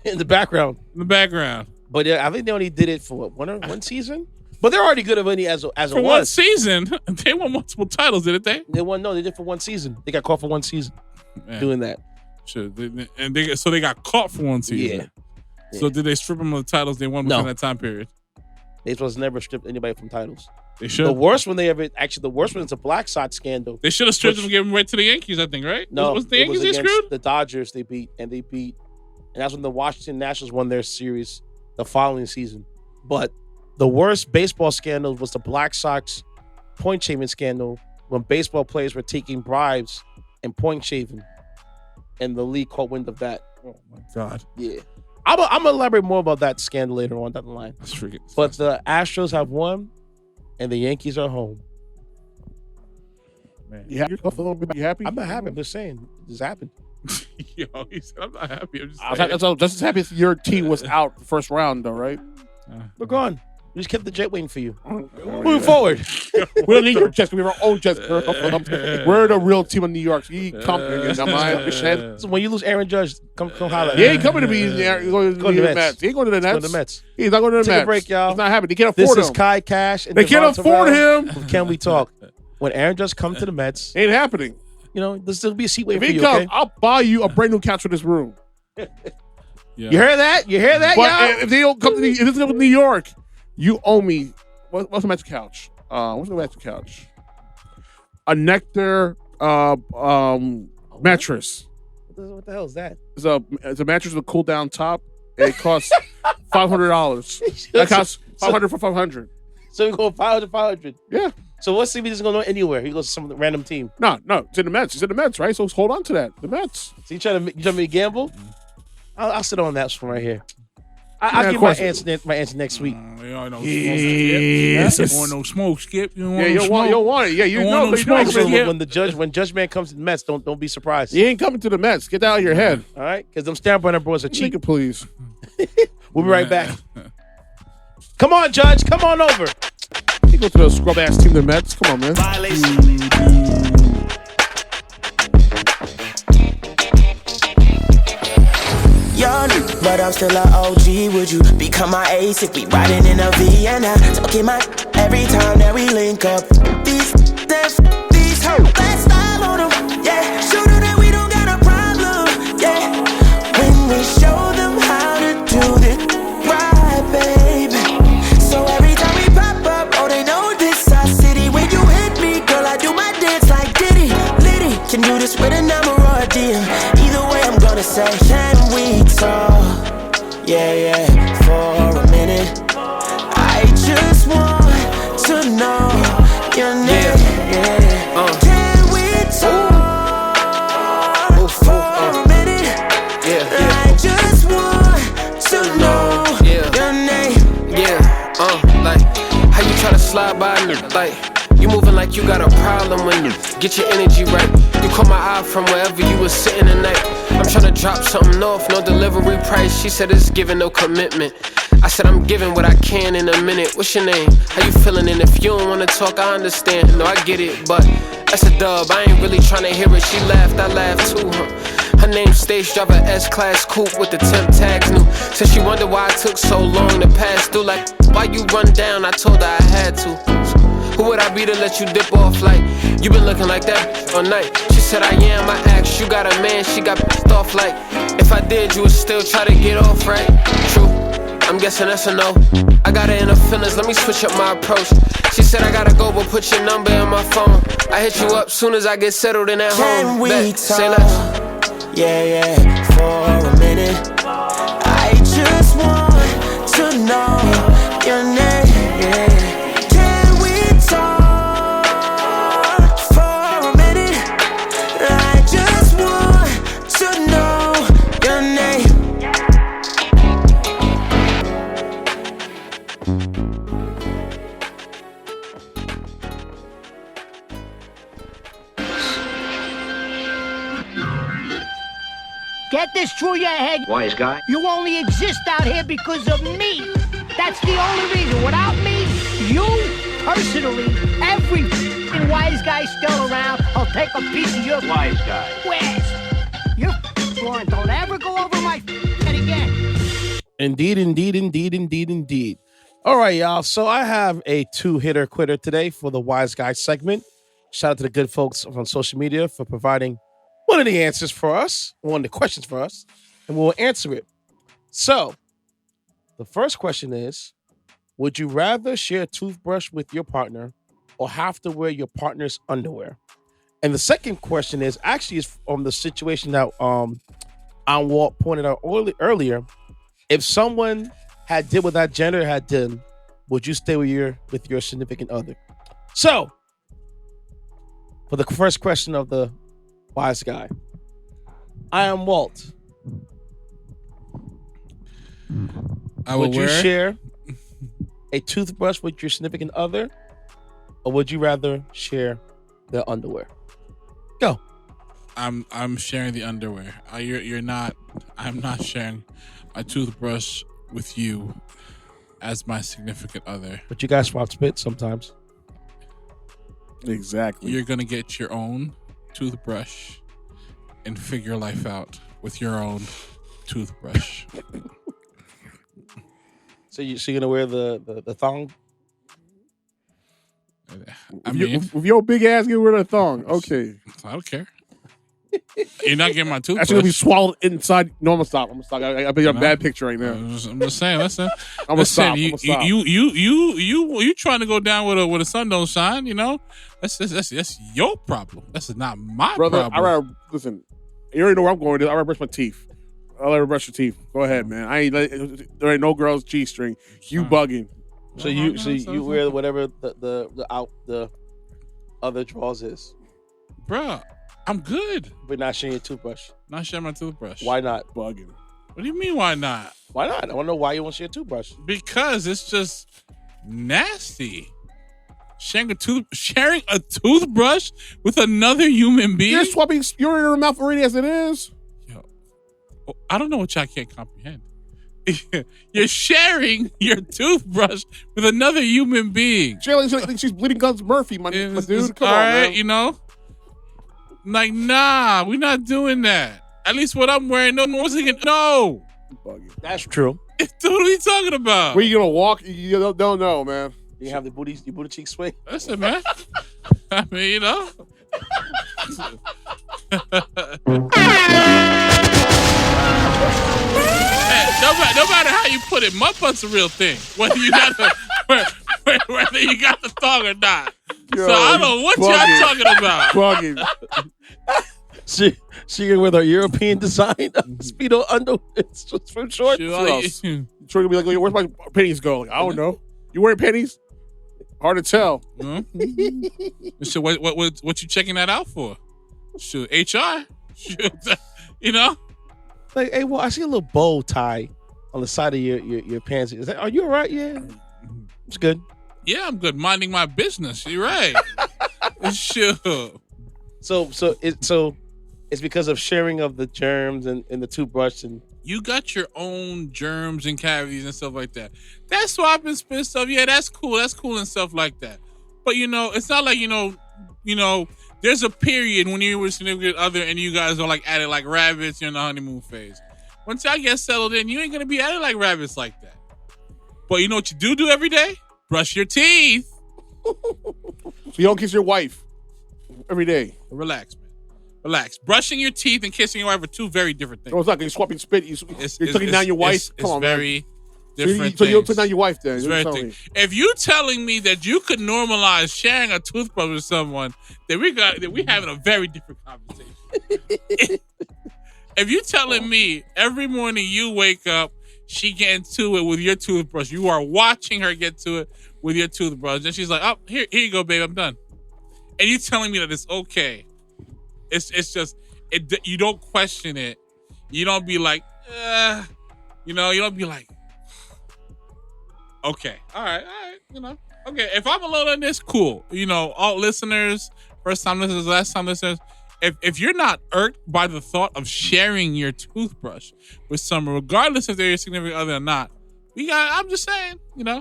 in the background. But I think they only did it for one season. But they're already good at any as it was. For one season, they won multiple titles, didn't they? They did for one season. They got caught for one season doing that. Sure. So they got caught for one season. Yeah. So did they strip them of the titles they won within that time period? They supposed to never strip anybody from titles. They should. The worst one is a Black Sox scandal. They should have stripped them and gave them right to the Yankees, I think, right? No, was the Yankees they screwed? The Dodgers they beat, and that's when the Washington Nationals won their series the following season. But the worst baseball scandal was the Black Sox point shaving scandal when baseball players were taking bribes and point shaving, and the league caught wind of that. Oh my God! Yeah, I'm gonna elaborate more about that scandal later on down the line. That's freaking. But the Astros have won, and the Yankees are home. Man, you happy? You happy? I'm not happy. I'm just saying this happened. Yo, he said I'm not happy. I'm just just as happy if your team was out the first round, though, right? We're gone. We just kept the jet waiting for you. Moving forward. We don't need your jets. We have our own jets, girl. We're the real team of New York. So you come here. So when you lose Aaron Judge, come holler. He ain't coming to be there. He's going to the Mets. He ain't going to the Nets. Going to the Mets. He's not going to the Mets. Take a break, y'all. It's not happening. They can't afford him. This is Kai Cash. And they can't afford him. Can we talk? When Aaron Judge comes to the Mets, ain't happening. You know, there's still be a seat waiting if for he you. Comes, okay? I'll buy you a brand new couch for this room. Yeah. You hear that? You hear that, but y'all? If they don't come to if this comes to New York, you owe me. What's the match couch? What's the match couch? A Nectar mattress. What the hell is that? It's a mattress with a cool down top. It costs $500. That costs $500 for $500. So we go 500. Yeah. So what's CB just going to go anywhere? He goes to some random team. No, it's in the Mets. It's in the Mets, right? So hold on to that. The Mets. So you trying to gamble? I'll sit on that one right here. I'll give my answer next week. You don't want no smoke, Skipp. You don't want you don't want it. Yeah, you know. When Judge Man comes to the Mets, don't be surprised. He ain't coming to the Mets. Get that out of your head. All right? Because them Steinbrenner boys are cheap. Nigga, please. We'll be right back. Come on, Judge. Come on over. You go to the scrub-ass team, the Mets. Come on, man. Young, but I'm still an OG. Would you become my ace if we riding in a Vienna? Talking my every time that we link up. These hoes, let's style on them. Yeah, show them that we don't got a problem. Yeah, when we show them how to do this right, baby. So every time we pop up, oh, they know this our city. When you hit me, girl, I do my dance like Diddy. Liddy can do this with a number or a deal. Either way, I'm gonna say, can we talk? Yeah, for a minute. I just want to know your name. Can we talk for a minute? I just want to know your name. Like, how you try to slide by me? Like, you moving like you got a problem when you get your energy right. You caught my eye from wherever you was sitting tonight. I'm tryna drop something off, no delivery price. She said it's giving no commitment. I said I'm giving what I can in a minute. What's your name? How you feeling? And if you don't wanna talk, I understand. No, I get it, but that's a dub. I ain't really tryna hear it. She laughed, I laughed too, Her name stage driver, S-Class coupe with the temp tags new. Said she wondered why it took so long to pass through. Like, why you run down? I told her I had to. Who would I be to let you dip off like you been looking like that all night? She said I am, I asked, you got a man, she got pissed off like if I did, you would still try to get off, right? True, I'm guessing that's a no. I got her in her feelings, let me switch up my approach. She said I gotta go, but put your number in my phone. I hit you up soon as I get settled in at home. Can we talk? Say less. Yeah, for a minute. I just want to know your name. Get this through your head, wise guy. You only exist out here because of me. That's the only reason. Without me, you, personally, every wise guy still around, I'll take a piece of your wise guy. West. Your Lauren, don't ever go over my head again. Indeed. All right, y'all. So I have a two-hitter quitter today for the Wise Guy segment. Shout out to the good folks on social media for providing one of the answers for us, one of the questions for us, and we'll answer it. So, the first question is, would you rather share a toothbrush with your partner or have to wear your partner's underwear? And the second question is from the situation that Walt pointed out earlier. If someone had did what that gender had done, would you stay with your significant other? So, for the first question of the Wise Guy, I am Walt. Would you share a toothbrush with your significant other, or would you rather share their underwear? Go. I'm sharing the underwear. You're not. I'm not sharing my toothbrush with you. as my significant other. But you guys swap spit sometimes. Exactly. You're gonna get your own toothbrush and figure life out with your own toothbrush. So you're gonna wear the thong? I mean, with your big ass, you wear a thong. Okay. I don't care. You're not getting my toothbrush. That's gonna be swallowed inside. No, I'm gonna stop. I bet you a bad picture right now. I'm just saying. Listen, I'm gonna stop. You trying to go down with a sun don't shine? You know, that's your problem. That's not my Brother, problem. listen. You already know where I'm going. I rather brush my teeth. I'll let her brush your teeth. Go ahead, man. There ain't no girl's G-string. You bugging. So you wear whatever the other drawers is. Bruh, I'm good. But not sharing your toothbrush. Not sharing my toothbrush. Why not? Bugging. What do you mean, why not? Why not? I want to know why you want to share a toothbrush. Because it's just nasty. Sharing a toothbrush with another human being. You're swapping urine in her mouth already as it is. Yo, I don't know what y'all can't comprehend. You're sharing your toothbrush with another human being. She's bleeding Guns Murphy, my dude. Come all on, right, man. you know? Like, nah, we're not doing that. At least what I'm wearing, no one's thinking, no. That's true. Dude, what are you talking about? Where you gonna walk? You don't know, man. You have your booty cheeks sway. Listen, man. I mean, you know. Hey, no matter how you put it, mud butt's a real thing. Whether you got the thong or not. Yo, so I don't know what y'all talking about. Bugging. She can with her European design Speedo under swim shorts. Troy gonna be like, where's my pennies go? Like, I don't know. You wearing pennies? Hard to tell. Mm-hmm. So what you checking that out for? Shoot, HR. Shoot, you know. Like, hey, well, I see a little bow tie on the side of your pants. Is that? Are you all right? Yeah, it's good. Yeah, I'm good. Minding my business. You're right. Sure. So it's because of sharing of the germs and the toothbrush and. You got your own germs and cavities and stuff like that. That swap and spit stuff, yeah, that's cool. That's cool and stuff like that. But you know, it's not like you know. There's a period when you're with a significant other and you guys are like at it like rabbits. You're in the honeymoon phase. Once y'all get settled in, you ain't gonna be at it like rabbits like that. But you know what you do every day? Brush your teeth. So you don't kiss your wife every day. Relax, man. Relax. Brushing your teeth and kissing your wife are two very different things. No, it's not. You're swapping spit. You're taking down your wife. Come on, very man. Different so you don't take down your wife then. It's very thing. If you telling me that you could normalize sharing a toothbrush with someone, that we having a very different conversation. If you telling me every morning you wake up, she getting to it with your toothbrush, you are watching her get to it with your toothbrush, and she's like, "Oh, here you go, babe, I'm done." And you telling me that it's okay. It's just you don't question it. You don't be like, you don't be like, okay, all right, okay. If I'm alone on this, cool. All listeners, first time listeners, last time listeners, if you're not irked by the thought of sharing your toothbrush with someone, regardless if they're your significant other or not, I'm just saying, okay.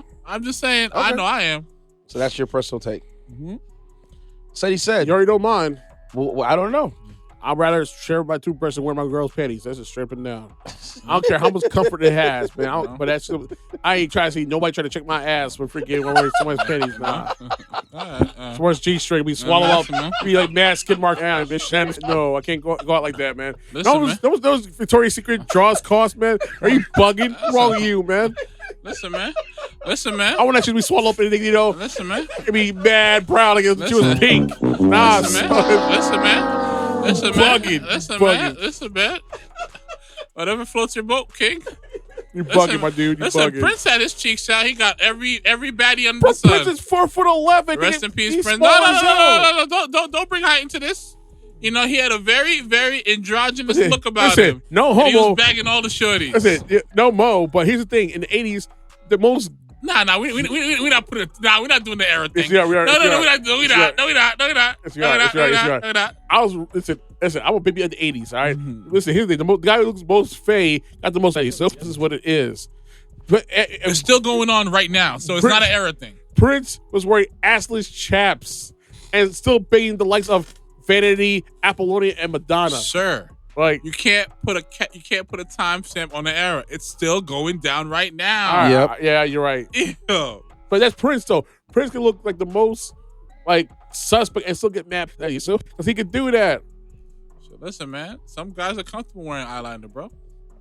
I know I am. So that's your personal take. Mm-hmm. Said he said. You already don't mind. Well, I don't know. I'd rather share my toothbrush and wear my girl's panties. That's just stripping down. I don't care how much comfort it has, man. But I ain't trying to see nobody trying to check my ass for freaking wearing someone's panties. Nah. Someone's G-string, we swallow up, be like mad skid mark. Bitch, no, I can't go out like that, man. Those Victoria's Secret draws cost, man. Are you bugging? What's wrong with you, man? Listen, man. I want that shit to be swallowed up anything, Listen, man. It'd be mad proud like she was pink. Nah, Listen, man. Bugging. Listen, man. Whatever floats your boat, King. You bugging, my dude. You bugging. Prince had his cheeks out. He got every baddie under the sun. Prince is 4'11". Rest in peace, Prince. No. Don't bring height into this. He had a very, very androgynous look about him. No homo. And he was bagging all the shorties. Listen, no mo. But here's the thing: in the '80s, the most. Nah, we not putting. We're not doing the era thing. Yeah, we are. No, we're not. It's right. Listen. I'm a baby of the '80s. All right. Mm-hmm. Listen, here's the guy who looks most fey got the most. So this is what it is. It's still going on right now, so it's not an era thing. Prince was wearing assless chaps and still banging the likes of Vanity, Apollonia, and Madonna. Sure. Like you can't put a timestamp on the era. It's still going down right now. Yeah, you're right. Ew. But that's Prince though. Prince can look like the most like suspect and still get mad at you. So because he could do that. So listen, man. Some guys are comfortable wearing eyeliner, bro.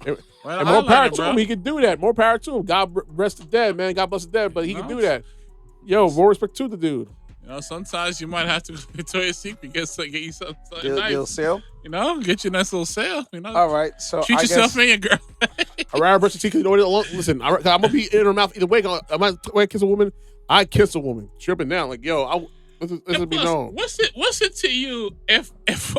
And more power to him. He can do that. More power to him. God rest the dead, man. God bless the dead. But he can do that. Yo, more respect to the dude. You know, sometimes you might have to go to Victoria's Secret get you something nice. Little sale? You know, get you a nice little sale. You know, all right. So treat yourself and your girl. I'd rather brush your teeth. Listen, I'm gonna be in her mouth either way. I might kiss a woman. I kiss a woman. Tripping down, like yo. This would be known. What's it to you if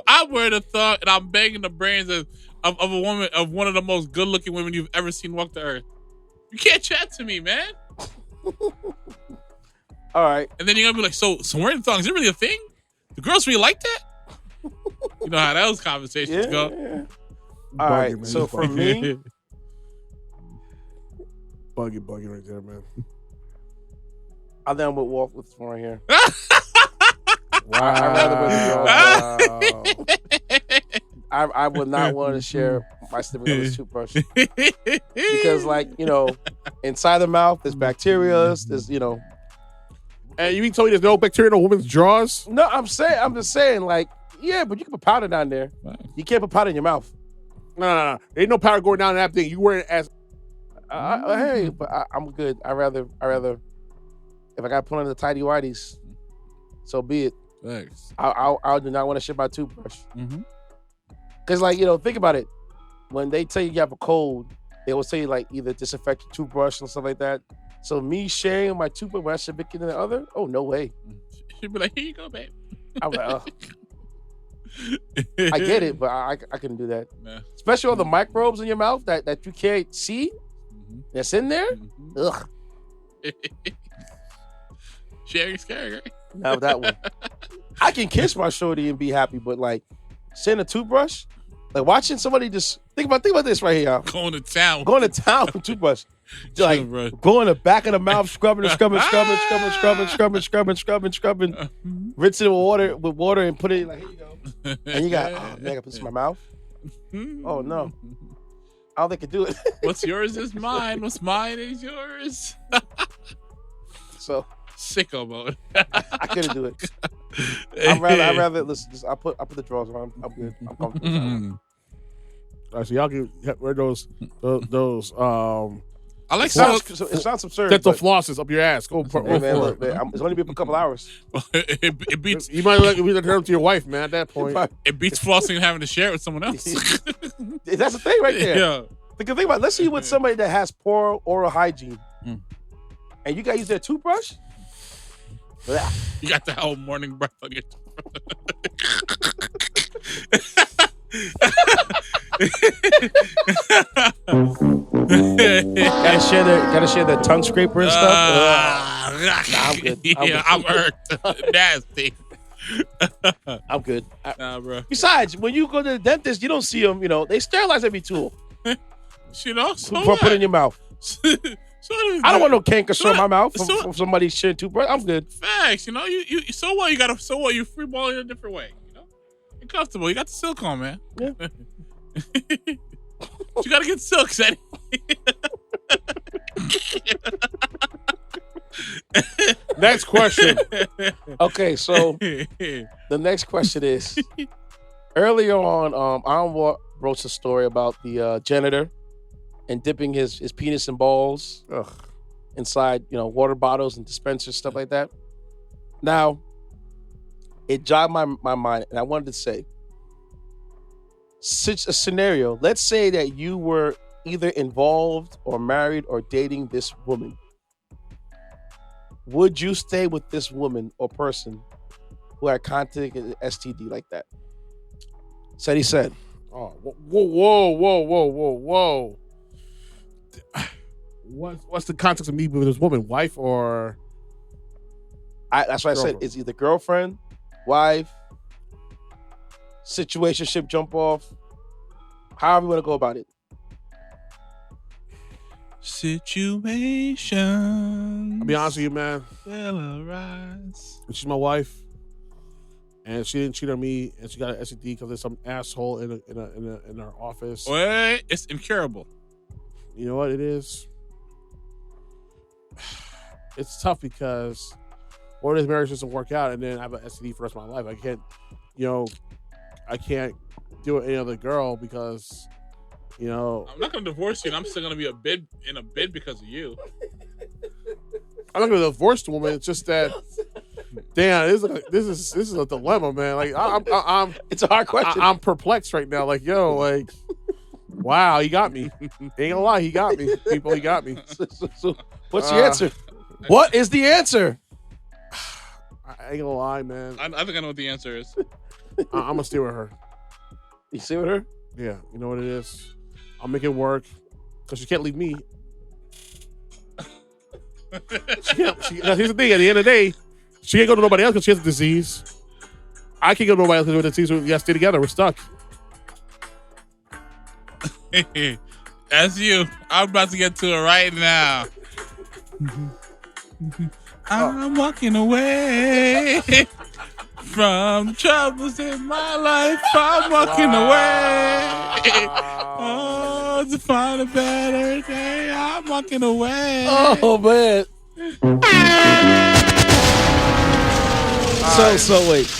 I were to thought and I'm banging the brains of a woman, of one of the most good looking women you've ever seen walk the earth? You can't chat to me, man. All right. And then you're gonna be like, so wearing thongs, is it really a thing? The girls really like that? You know how those conversations go. Yeah. All right. Man. So for me, buggy right there, man. I think I'm with Walk with this one right here. Wow. I would not want to share my stimulus toothbrush because, like, you know, inside the mouth there's bacteria. There's, you know. And you mean tell me there's no bacteria in a woman's drawers? No, I'm just saying, like, yeah, but you can put powder down there. You can't put powder in your mouth. No. There ain't no powder going down in that thing. You wear it as. Hey, but I'm good. I rather if I got to put on the tidy whities, so be it. Thanks. I do not want to ship my toothbrush. Mm-hmm. Cause like, you know, think about it. When they tell you have a cold, they will say like either disinfect your toothbrush and stuff like that. So me sharing my toothbrush when I should be in the other? Oh, no way. She'd be like, here you go, babe. I'm like, I get it, but I couldn't do that. Nah. Especially all the microbes in your mouth that you can't see. That's in there. Ugh. Sharing scary, right? Now that one. I can kiss my shorty and be happy, but like sharing a toothbrush, like watching somebody just think about this right here, y'all. Going to town with toothbrush. Like going to the back of the mouth, scrubbing, rinsing it with water and put it like, here you go. And you got, oh man, I put this in my mouth. Oh no. I don't think I can do it. What's yours is mine. What's mine is yours. So sicko mode. I couldn't do it. I'd rather listen. I put the drawers on. I'm good. I'm comfortable. All right, so y'all can wear those. I like it sounds absurd. Dental flosses up your ass. Go for it. Man, it's only been for a couple hours. It beats. You might like return them to your wife, man. At that point, it beats flossing and having to share it with someone else. That's the thing right there. Yeah. Think about it. Let's say you with somebody that has poor oral hygiene, and you got to use their toothbrush. You got the whole morning breath on your gotta share the tongue scraper and stuff. I'm good. I'm hurt. Nasty. I'm good. Nah, bro. Besides, when you go to the dentist, you don't see them. You know, they sterilize every tool. You know, so put it in your mouth. I don't want no canker in my mouth from somebody sharing toothbrush. I'm good. Facts, you know. You so what? You free ball in a different way. You know, you're comfortable. You got the silk on, man. Yeah. You gotta get silk, Eddie. Next question. Okay, so the next question is: earlier on, Anwar wrote a story about the janitor and dipping his penis and balls inside, you know, water bottles and dispensers, stuff like that. Now, it jogged my mind, and I wanted to say, such a scenario. Let's say that you were either involved or married or dating this woman. Would you stay with this woman or person who had contracted an STD like that? Said he said. Oh, whoa. What's the context of me with this woman? Wife or? That's what I said. It's either girlfriend, wife, situationship, jump off. However you want to go about it. Situation. I'll be honest with you, man. Will arise. She's my wife, and she didn't cheat on me, and she got an STD because there's some asshole in our office. Wait, it's incurable. You know what it is? It's tough because one of his marriage doesn't work out, and then I have an STD for the rest of my life. I can't do it with any other girl because, I'm not gonna divorce you, and I'm still gonna be in a bid because of you. I'm not gonna divorce the woman. It's just that, damn, this is a dilemma, man. Like I'm it's a hard question. I'm perplexed right now. Like, wow, he got me. Ain't gonna lie, he got me. People, he got me. So what's the answer? What is the answer? I ain't gonna lie, man. I think I know what the answer is. I'm gonna stay with her. You stay with her? Yeah, you know what it is. I'll make it work because she can't leave me. Here's the thing. At the end of the day, she can't go to nobody else because she has a disease. I can't go to nobody else because we have a disease. We gotta stay together. We're stuck. That's you. I'm about to get to it right now. I'm walking away from troubles in my life. I'm walking away. Oh, to find a better day. I'm walking away. Oh man.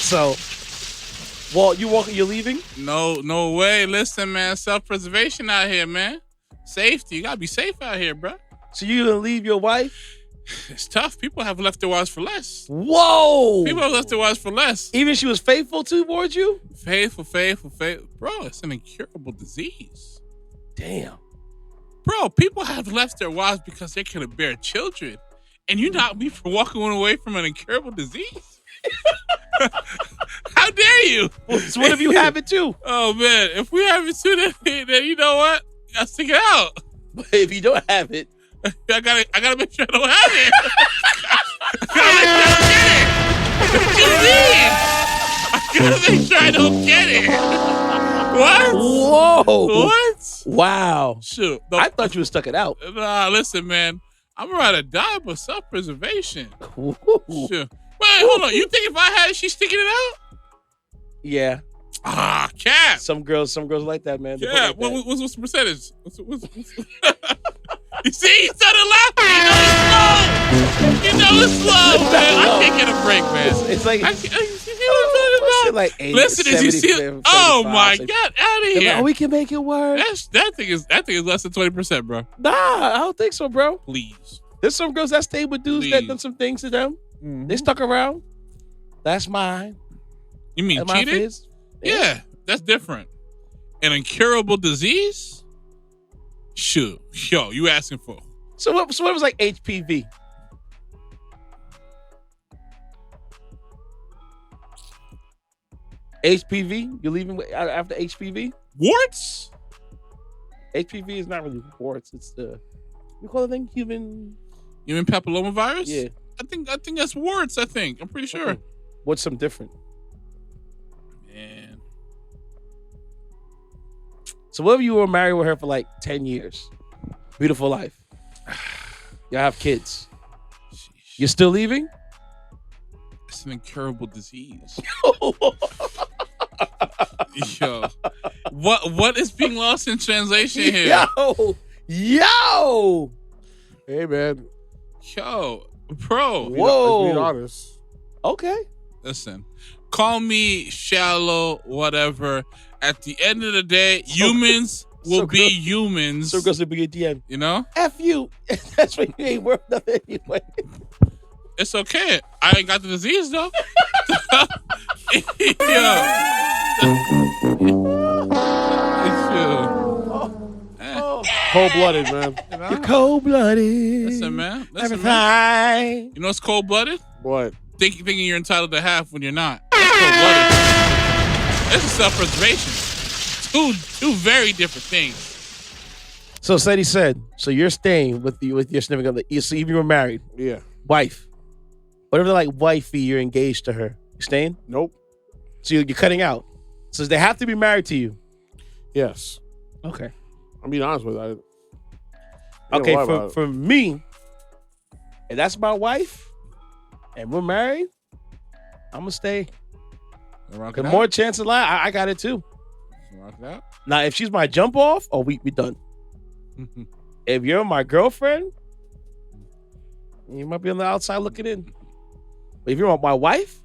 So Walt, you're leaving? No way. Listen, man, self-preservation out here, man. Safety. You gotta be safe out here, bro. So you gonna leave your wife? It's tough. People have left their wives for less. Whoa! People have left their wives for less. Even she was faithful towards you? Faithful. Bro, it's an incurable disease. Damn. Bro, people have left their wives because they couldn't bear children. And you knock me for walking away from an incurable disease? How dare you? So what if you have it too? Oh, man. If we have it too, then you know what? You gotta stick it out. But if you don't have it, I gotta make sure I don't have it. I gotta make sure I don't get it. What do you mean? I gotta make sure I don't get it. What? Whoa. What? Wow. Shoot. I thought you would stuck it out. Nah, listen, man. I'm gonna ride or die for self-preservation. Ooh. Sure. Wait, hold on. You think if I had it, she's sticking it out? Yeah. Cap. Some girls like that, man. Yeah. Like what's the percentage? What's You see, he started laughing. You know it's slow, man. I can't get a break, man. It's like, you see what I'm talking about? Like 80, listen, 70, you see? 75, Oh my 75. God, out of here! Like, we can make it work. That thing is less than 20%, bro. Nah, I don't think so, bro. Please. There's some girls that stayed with dudes that done some things to them. Mm-hmm. They stuck around. That's mine. You mean That's cheated? Yeah, that's different. An incurable disease? Shoot. Yo, you asking for? So what was like HPV? HPV? You're leaving after HPV? Warts? HPV is not really warts. It's you call the thing human papillomavirus? Yeah. I think that's warts, I'm pretty sure. Okay. What's some different? Man. So what if you were married with her for like 10 years? Beautiful life. Y'all have kids. You're still leaving? It's an incurable disease. Yo. What is being lost in translation here? Yo. Hey, man. Yo. Bro. Whoa. Let's be honest. Okay. Listen. Call me shallow, whatever. At the end of the day, humans will be humans. So girls will be a DM. You know? F you. That's why you ain't worth nothing anyway. It's okay. I ain't got the disease though. Cold-blooded, man. You're cold-blooded. Listen, man. Everything. You know what's cold-blooded? What? Thinking you're entitled to half when you're not. That's cold-blooded. This is self-preservation. Two very different things. So he said, so you're staying with your significant other. So even you were married. Yeah. Wife. Whatever they're like wifey, you're engaged to her. You staying? Nope. So you're cutting out. So they have to be married to you. Yes. Okay. I'm being honest with you. Okay, for me, if that's my wife and we're married, I'm gonna stay. The more chances lie, I got it too. Rock it out. Now, if she's my jump off, we done. If you're my girlfriend, you might be on the outside looking in. But if you're my wife,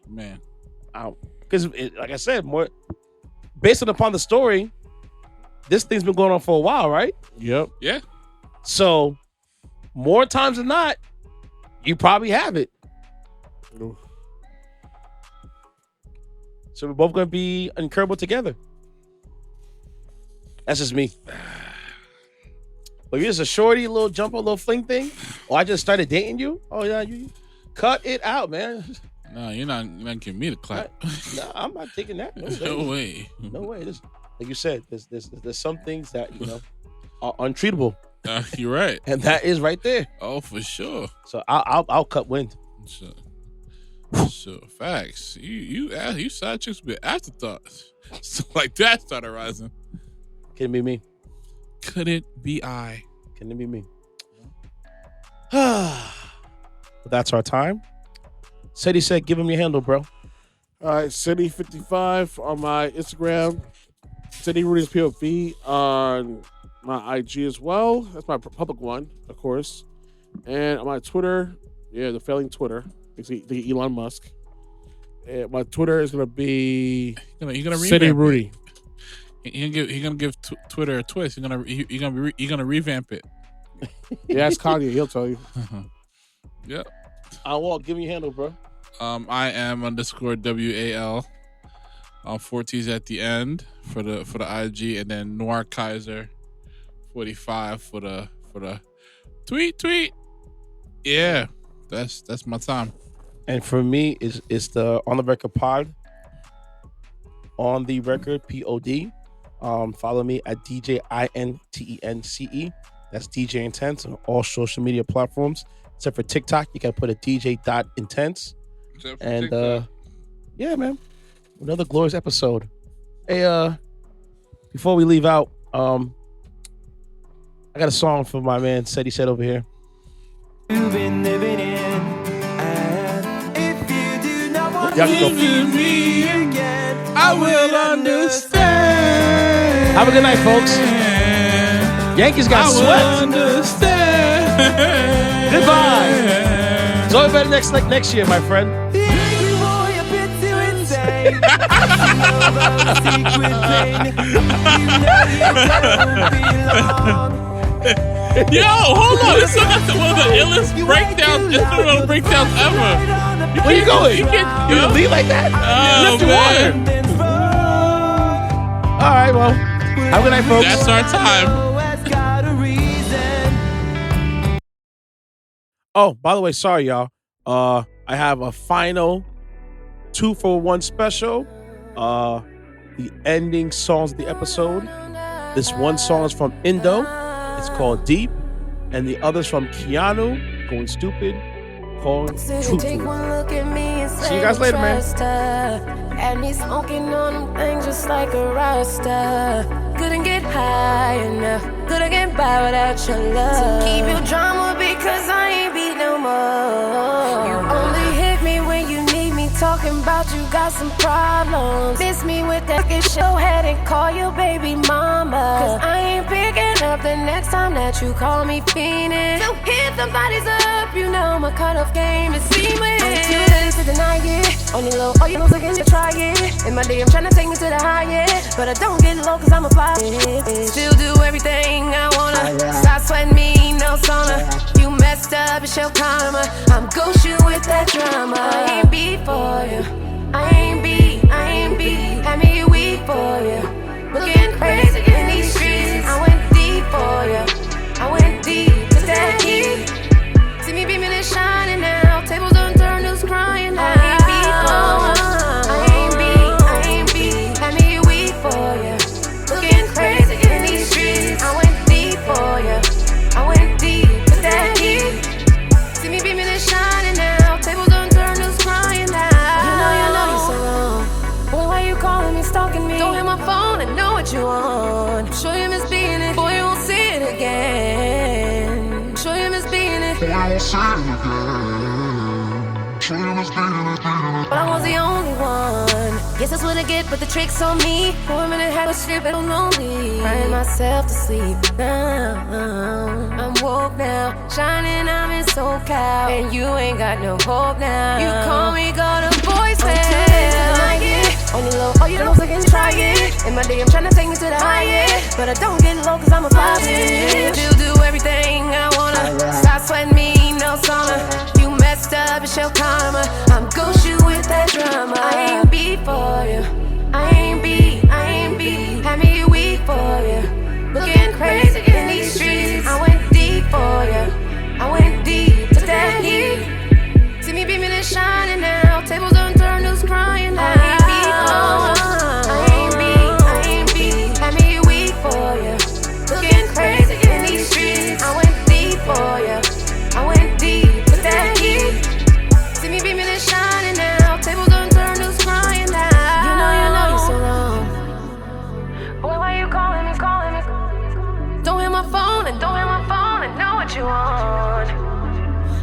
man, because like I said, more based upon the story, this thing's been going on for a while, right? Yep. Yeah. So more times than not, you probably have it. So we're both gonna be incurable together. That's just me. But if you're just a shorty, little jumper, little fling thing, or I just started dating you, oh yeah, you cut it out, man. No, you're not giving me the clap. No, I'm not taking that. No way. No way. Like you said, there's some things that are untreatable. You're right, and that is right there. Oh, for sure. So I'll cut wind. Sure. Facts. You side chicks with afterthoughts. So like that started rising. Can it be me? Could it be I? Can it be me? But that's our time. City said, give him your handle, bro. All right, City55 on my Instagram. City Rudy's POV on my IG as well. That's my public one, of course. And on my Twitter, the failing Twitter, the Elon Musk. And my Twitter is gonna be City Rudy. He's gonna give Twitter a twist. He's gonna revamp it. Yeah, ask Kanye. He'll tell you. Yep. I'll walk. Give me your handle, bro. I am _WAL. 4 T's at the end for the IG, and then Noir Kaiser 45 for the tweet. Yeah, that's my time. And for me is the On the Record pod. On the Record POD. Follow me at DJ INTENCE. That's DJ Intense on all social media platforms. Except for TikTok, you can put a DJ.intense. And yeah, man. Another glorious episode. Hey, before we leave out, I got a song for my man Said He Said over here. You've been living in, and if you do not want Y'all to can go. see me again, I will understand. Have a good night, folks. Yankees got swept. Understand. Goodbye. It's only better next year, my friend. the angry boy a bit too insane. You know the secret pain. You know you don't belong. Yo, hold on. This song is one of the illest breakdowns, instrumental breakdowns ever. Where you going? You You leave like that? Oh, Lift your man. water. All right, well, have a good night, folks. That's our time. Oh, by the way, sorry, y'all. I have a final 2-for-1 special. The ending songs of the episode. This one song is from Indo. It's called Deep. And the other's from Keanu, Going Stupid, called Truthful. See you guys later, man. And he's smoking on them things just like a Rasta. Couldn't get high enough, couldn't get by without your love. So keep your drama because I ain't beat no more. You only hit me when you need me, talking about you got some problems. Miss me with that good show head and call your baby mama. Cause I ain't picking up the next time that you call me fiendin'. So hit somebody's up, you know my cutoff game is seamless. I'm too late to deny it. On the low, all you know again to try it. In my day, I'm trying to take me to the highest, but I don't get low cause I'm a fly. Still do everything I wanna. Stop sweating me, no sauna. You messed up, it's your karma. I'm ghost you with that drama. I ain't beat for you. I ain't beat. I made you weak for you. Looking crazy in these streets. I went deep for you. I went deep with that heat. See me beaming and shining now. Tables don't turn, who's crying now. I ain't beat. I made you weak for you. Looking crazy in these streets. I went deep for you. I went deep with that heat. See me beaming and shining now. Tables don't turn, who's crying now. You know you're so wrong. Boy, why you calling me, stalking me? Don't hit my phone, I know what you want. I'm sure you miss being it, boy, you won't see it again. But I was the only one. Guess that's what I get, but the trick's on me. For a minute, had a shit, but I'm lonely. Crying myself to sleep now. I'm woke now, shining, I'm in SoCal. And you ain't got no hope now. You call me, got a voicemail. On the low, all you know, so can try it. In my day, I'm trying to take me to the highest. But I don't get low, cause I'm a vibe. Still do everything I wanna. Stop sweating me, no sauna. You messed up, it's your karma. I'm gon' shoot with that drama. I ain't beat for you. I ain't beat. Had me weak for you. Looking crazy in these streets. I went deep for you. I went deep to that heat. See me beaming and shining now. Tables don't turn, who's crying now. I ain't beat. Had me weak for you. Looking crazy in these streets. I went deep for you. I went deep to that heat. See me beaming and shining now. Tables don't turn, who's crying now. You know you're so wrong. Boy, why you calling me? Don't hit my phone and know what you want.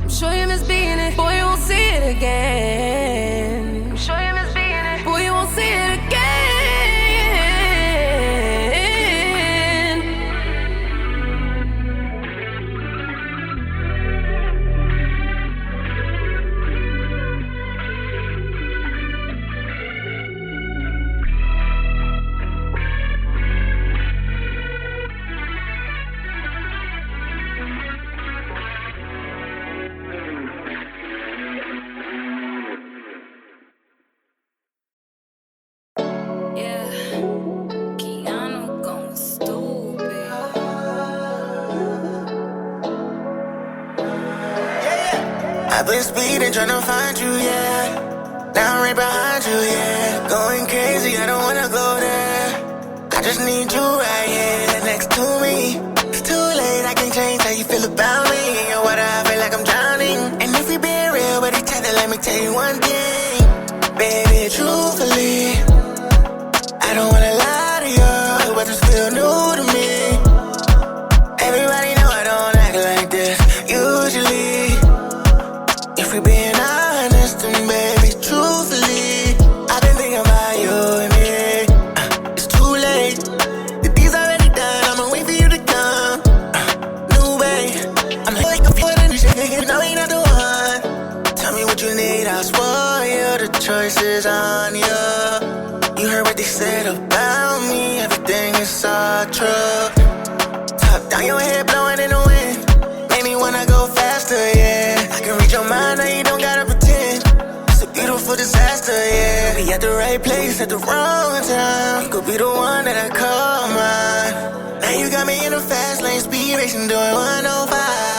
I'm sure you miss being it. Boy, you won't see it again. I'm sure you miss being it. Boy, you won't see it again. I've been speeding, tryna find you, yeah. Now I'm right behind you, yeah. Going crazy, I don't wanna go there. I just need you right here next to me. It's too late, I can change how you feel about me. Your water, I feel like I'm drowning. And if we being real with each other, let me tell you one thing. Baby, truthfully, I don't wanna lie to you, but you're still new to me. Everybody know I don't act like this usually. If we being honest, and baby, truthfully, I've been thinking about you and me. It's too late. The deed's already done. I'ma wait for you to come. New way. I'm like a foot in the shit. You know ain't not the one. Tell me what you need. I'll spoil you. The choice is on you. You heard what they said about me. Everything is all true. Top down, your head blowing in the wind. Made me wanna go faster, yeah. I can read your mind, now you don't gotta pretend. It's a beautiful disaster, yeah. Be at the right place at the wrong time. You could be the one that I call mine. Now you got me in the fast lane, speed racing, doing 105.